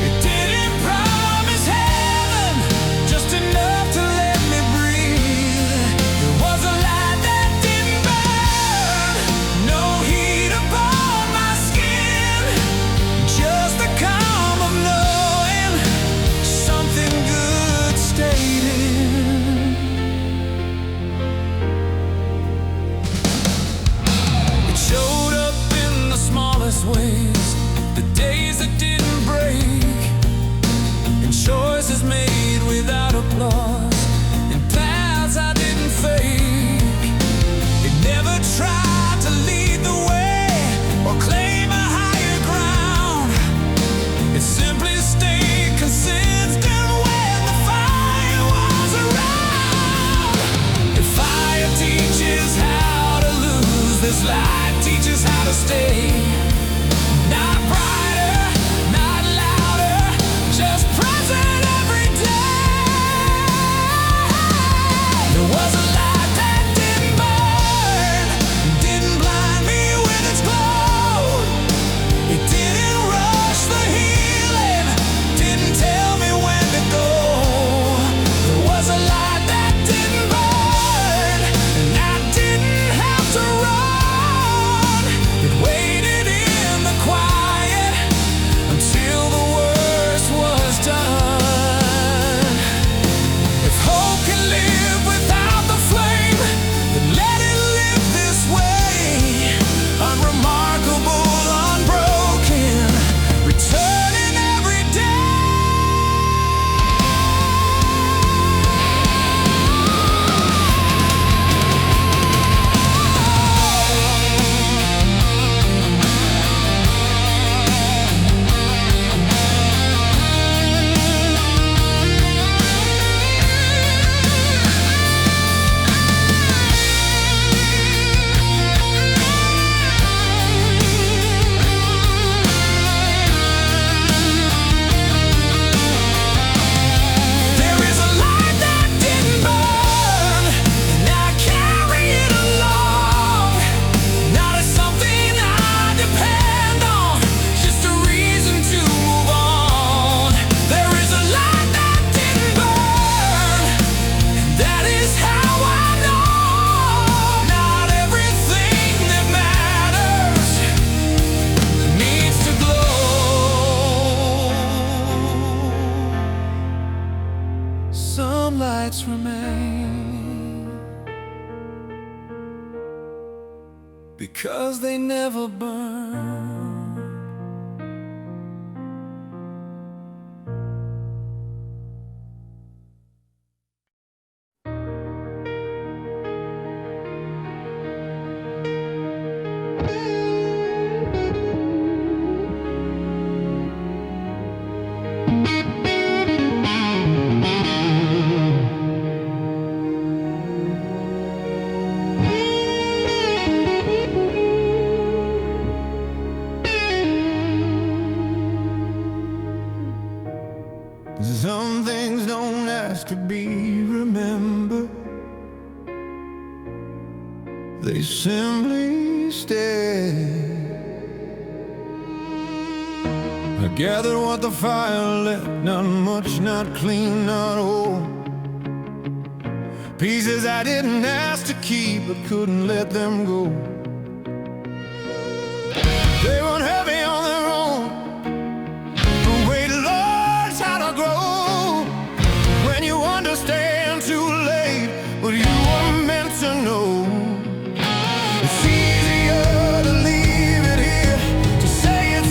It didn't promise heaven, just enough to let me breathe. There was a light that didn't burn, no heat upon my skin, just the calm of knowing something good stayed in. It showed up in the smallest ways, the days that didn't break, and choices made without applause, and paths I didn't fake. It never tried to lead the way or claim a higher ground. It simply stayed consistent when the fire was around. If fire teaches how to lose, this light teaches how to stay. Not brighter, not louder, just present every day. There was a light that didn't burn, didn't blind me with its glow. It didn't rush the healing, didn't tell me when to go. There was a light that didn't burn, and I didn't have to run. It waited in the quiet until the worst was done. If hope can live without the flame, then let it live this way. Unremarkable, unbroken, returning every day. There is a light that didn't burn, and I carry it along. Not as something I depend on, just a reason to move on. There is a light that didn't burn, and that is how I know not everything that matters needs to glow. Some lights remain because they never burn. Some things don't ask to be remembered, they simply stay. I gathered what the fire left, not much, not clean, not whole. Pieces I didn't ask to keep, but couldn't let them go. They weren't heavy on their own, but weight learns how to grow. When you understand too late what you were meant to know. It's easier to leave it here, to say it's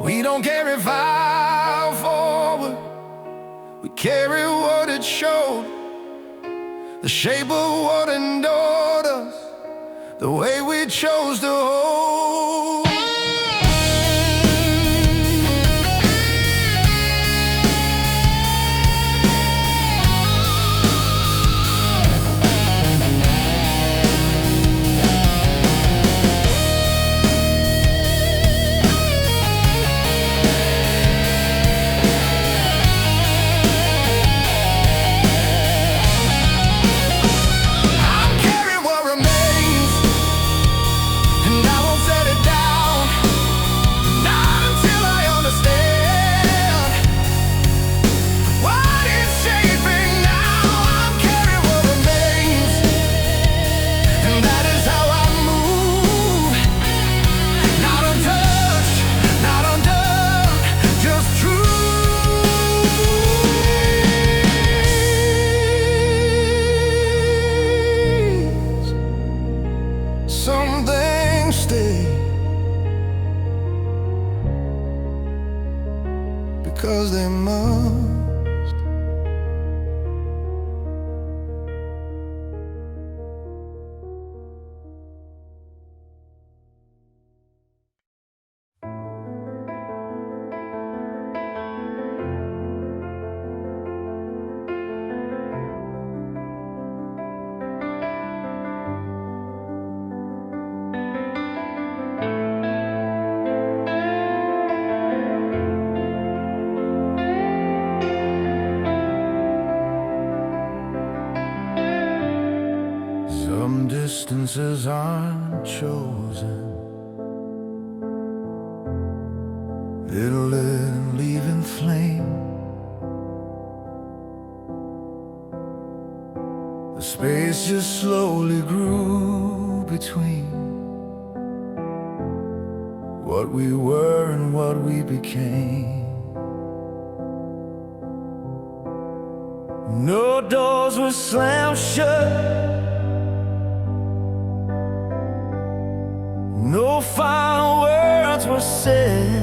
We don't carry file forward, we carry what it showed, the shape of what endured us, the way we chose to hold. Some things stay because they must. Some distances aren't chosen, it'll lit and leave in flame. The space just slowly grew between what we were and what we became. No doors were slammed shut, no final words were said,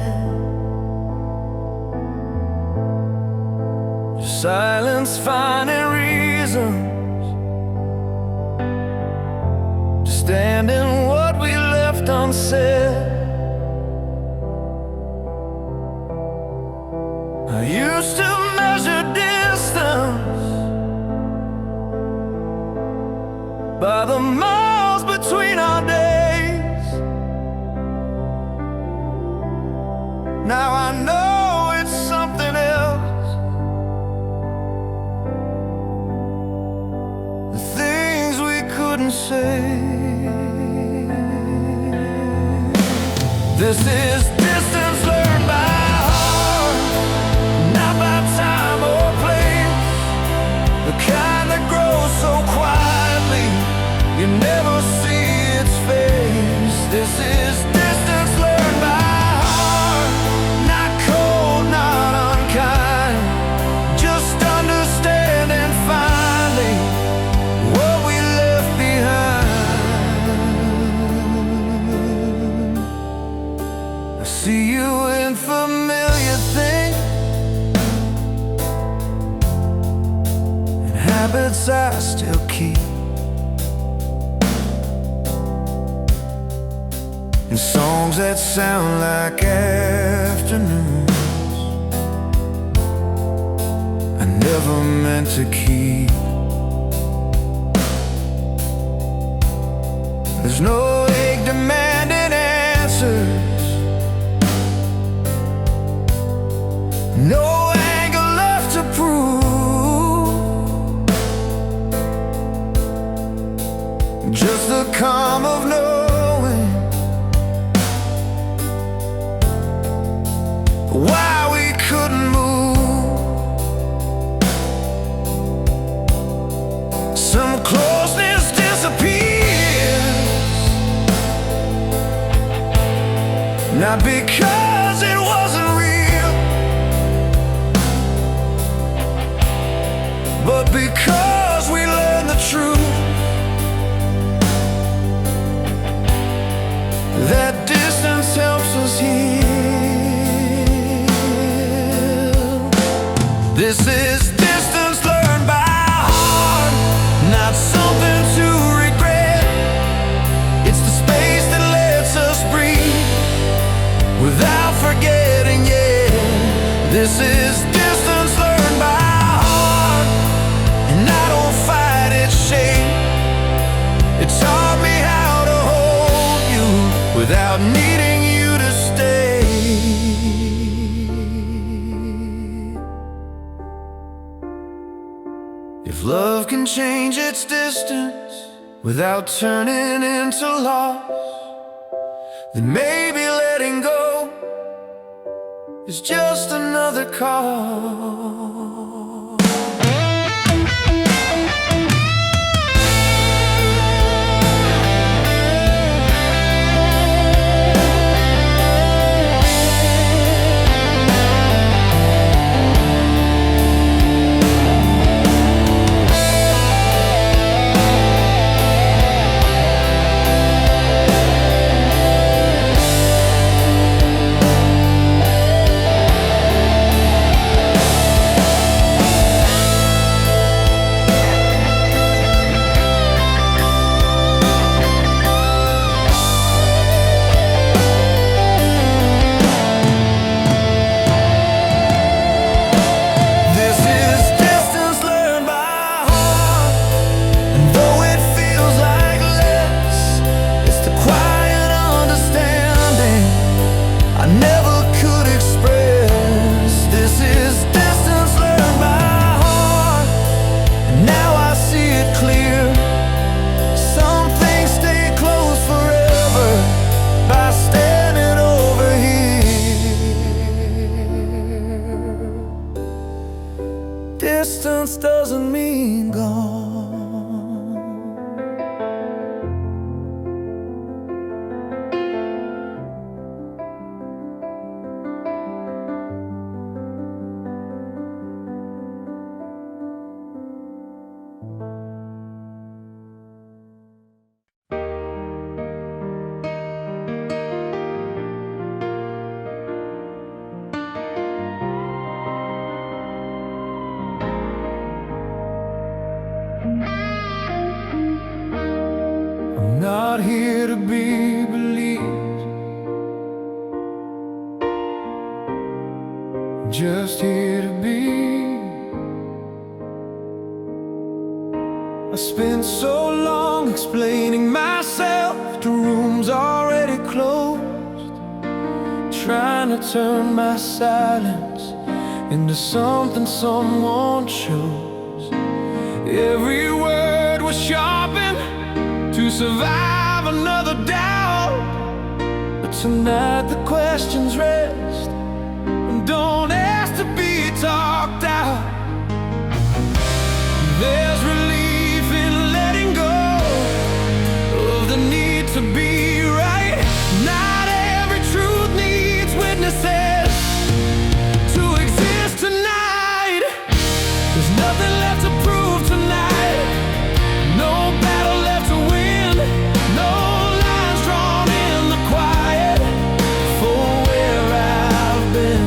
just silence finding reasons to stand in what we left unsaid. I used to measure distance by the miles between our days. Now I know it's something else. The things we couldn't say. This is distance learned by heart, not by time or place. The kind that grows so quietly you never see its face. This is distance learned by heart, not cold, not unkind, just understanding finally what we left behind. I see you in familiar things and habits I still keep, and songs that sound like afternoons I never meant to keep. There's no ache demanding answers, no anger left to prove, just the calm of knowing why we couldn't move. Some closeness disappears, not because it wasn't real, but because we learned the truth, that distance helps us heal. This is distance learned by heart, and I don't fight its shape. It taught me how to hold you without needing you to stay. If love can change its distance without turning into loss, then maybe letting go is just another call. Distance doesn't mean gone. I'm not here to be believed, I'm just here to be. I spent so long explaining myself to rooms already closed, trying to turn my silence into something someone chose. Every word was sharpened to survive another doubt, but tonight the questions rest and don't ask to be talked out. There's relief in letting go of the need to be right. Not every truth needs witnesses to exist tonight. There's nothing left to prove tonight, no battle left to win, no lines drawn in the quiet for where I've been.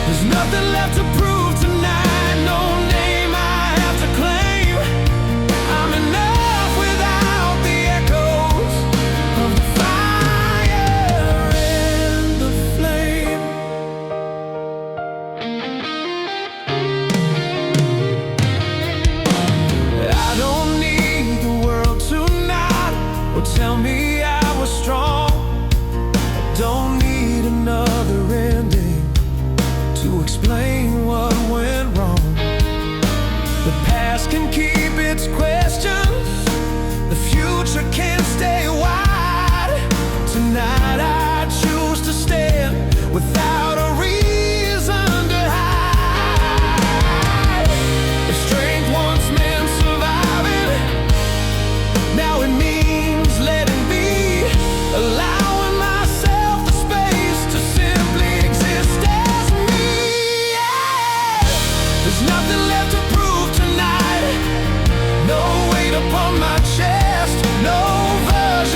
There's nothing left to prove tonight, no name I have to claim. I'm enough without the echoes of the fire and the flame. I don't need the world to nod or tell me I was strong. I don't need another ending to explain what went wrong. The past can keep its questions, the future can stay wide. Tonight I choose to stand without a reason to hide. If strength once meant surviving, now it means letting be, allowing myself the space to simply exist as me. Yeah. There's nothing left to prove tonight, no weight upon my chest, no version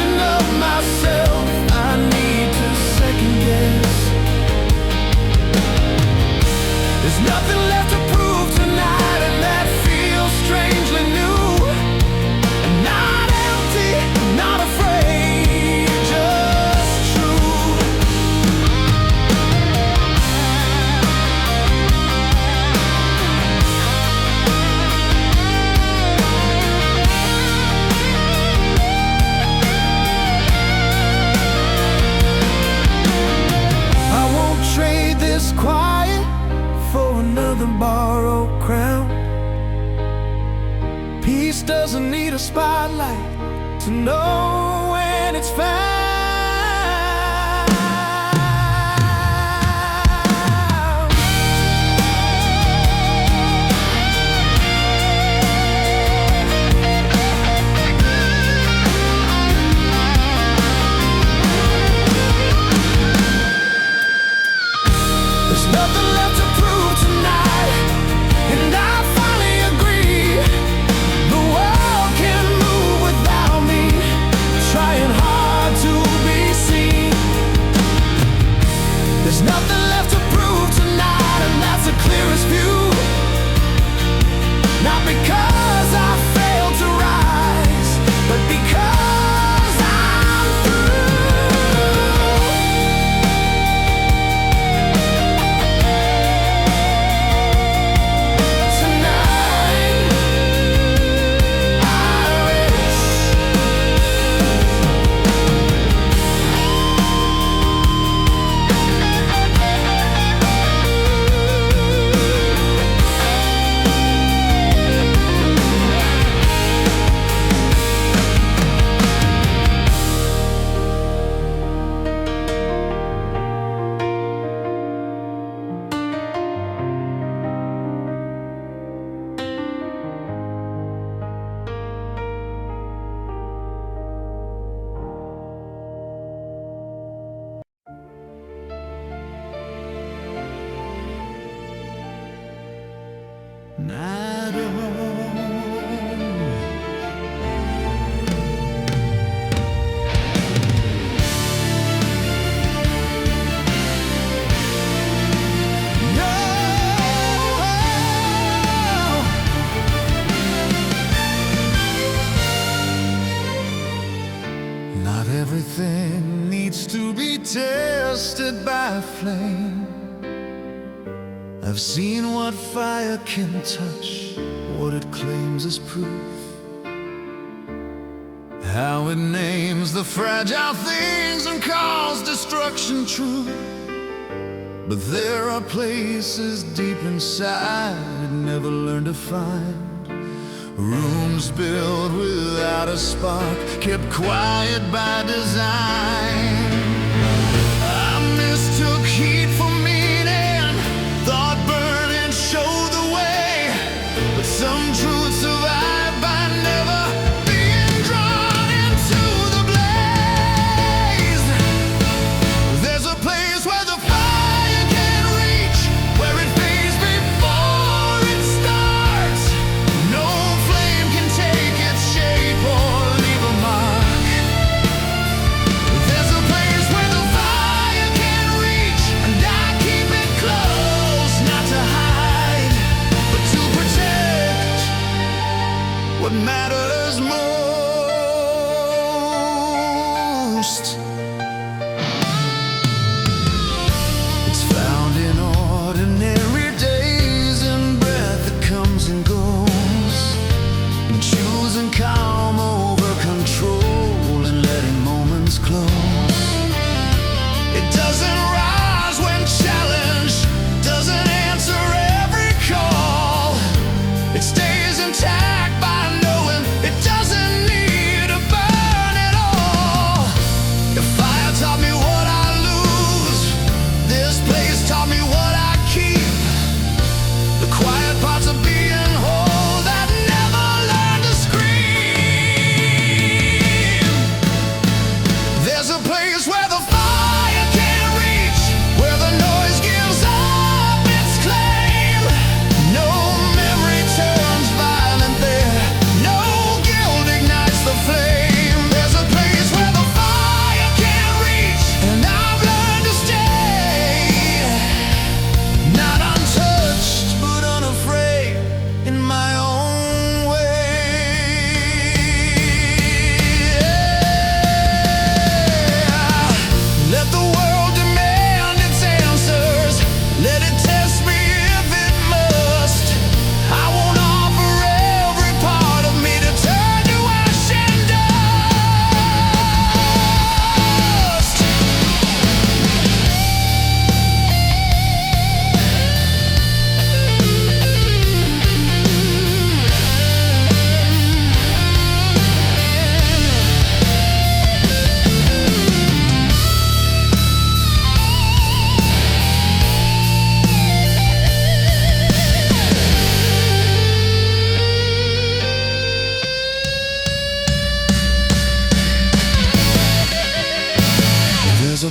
the spotlight to know when it's found. There's nothing left to prove tonight, and I finally agree. The world can move without me, trying hard to be seen. There's nothing left to prove tonight, and that's the clearest view. Not because I failed to rise, but because I'm through. Tonight, Iris. I Not everything needs to be tested by a flame. I've seen what fire can touch, what it claims as proof, how it names the fragile things and calls destruction true. But there are places deep inside I'd never learned to find. Rooms built without a spark, kept quiet by design. I mistook heat for meaning, thought burning showed the way. But some truths survive by never being drawn into the blaze. There's a place where the fire can reach, where it fades before it starts. No flame can take its shape or leave a mark. There's a place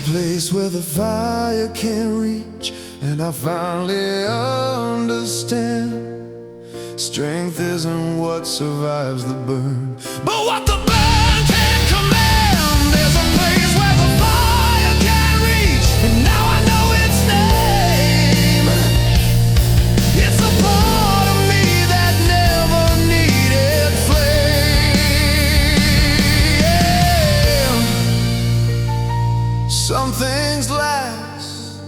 place where the fire can't reach, and I finally understand strength isn't what survives the burn, but what the burn can command. There's a place where the fire can't reach, and now I know its name. It's a part of me that never needed flame. Some things last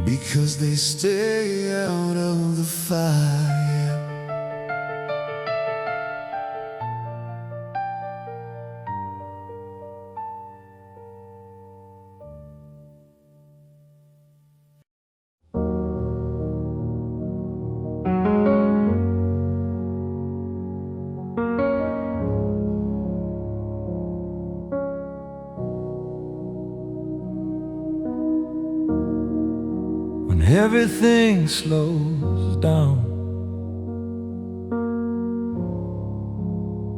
because they stay out of the fire. When everything slows down,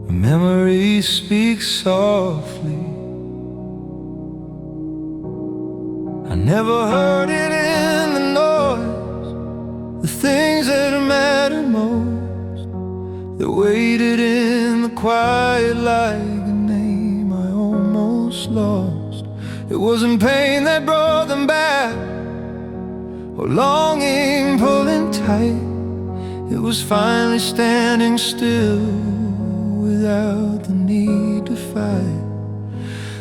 a memory speaks softly. I never heard it in the noise, the things that mattered most, that waited in the quiet like a name I almost lost. It wasn't pain that brought them back, or longing pulling tight. It was finally standing still without the need to fight.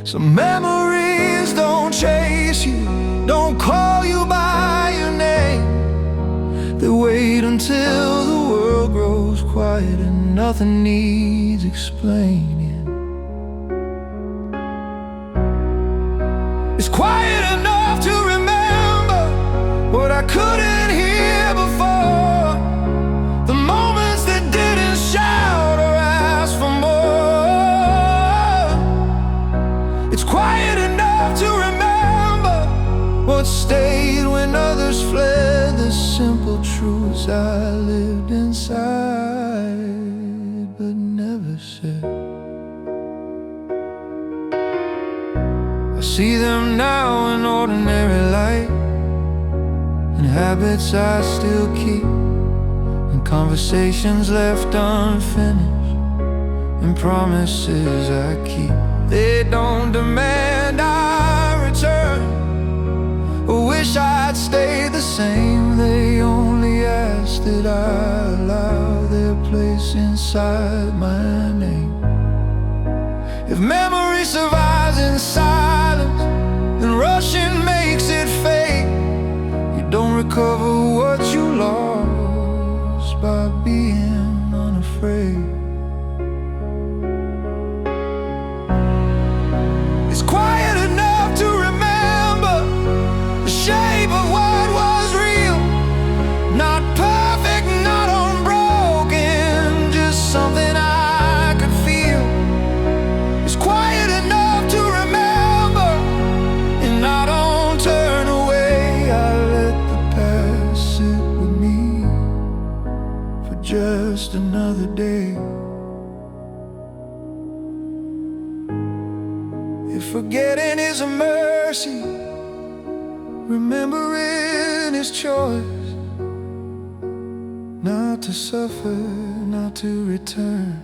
Some memories don't chase you, don't call you by your name. They wait until the world grows quiet and nothing needs explaining. It's quiet enough to remember what I couldn't hear before, the moments that didn't shout or ask for more. It's quiet enough to remember what stayed when others fled, the simple truths I lived inside but never said. I see them now in ordinary light, and habits I still keep, and conversations left unfinished, and promises I keep. They don't demand I return or wish I'd stay the same. They only ask that I allow their place inside my name. If memory survives in silence, then rushing makes it fade. Don't recover what you lost by being unafraid. It's quiet enough to remember the shape of what was real. Not perfect, not unbroken, just something I could feel. It's quiet enough to remember, and I don't turn away. I let the past sit with me for just another day. If forgetting is a mercy, remembering is choice. Not to suffer, not to return,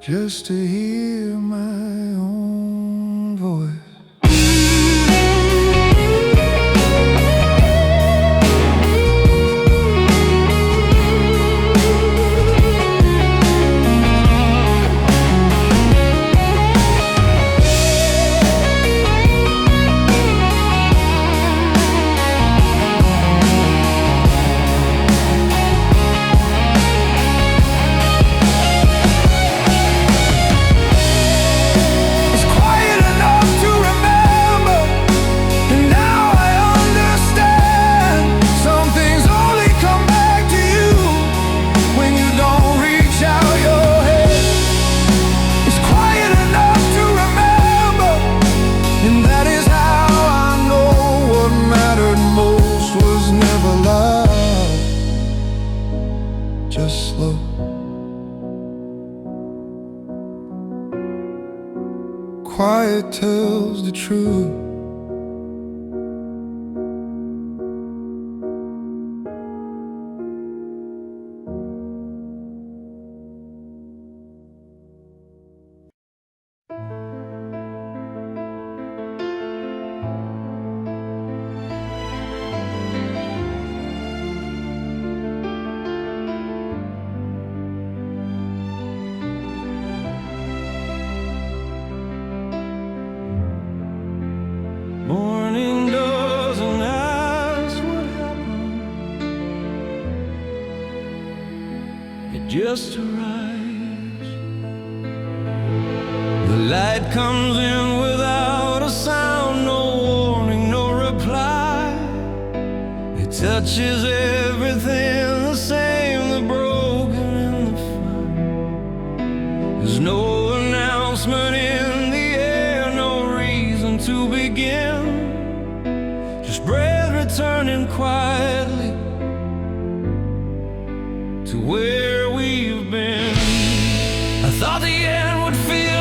just to hear my own voice. quiet tells the truth. Morning doesn't ask what happened, it just arrives. The light comes in without a sound, no warning, no reply. It touches everything the same, the broken and the fine. There's no announcement in the air, no reason to begin. Just breath returning quietly to where we've been. I thought the end would feel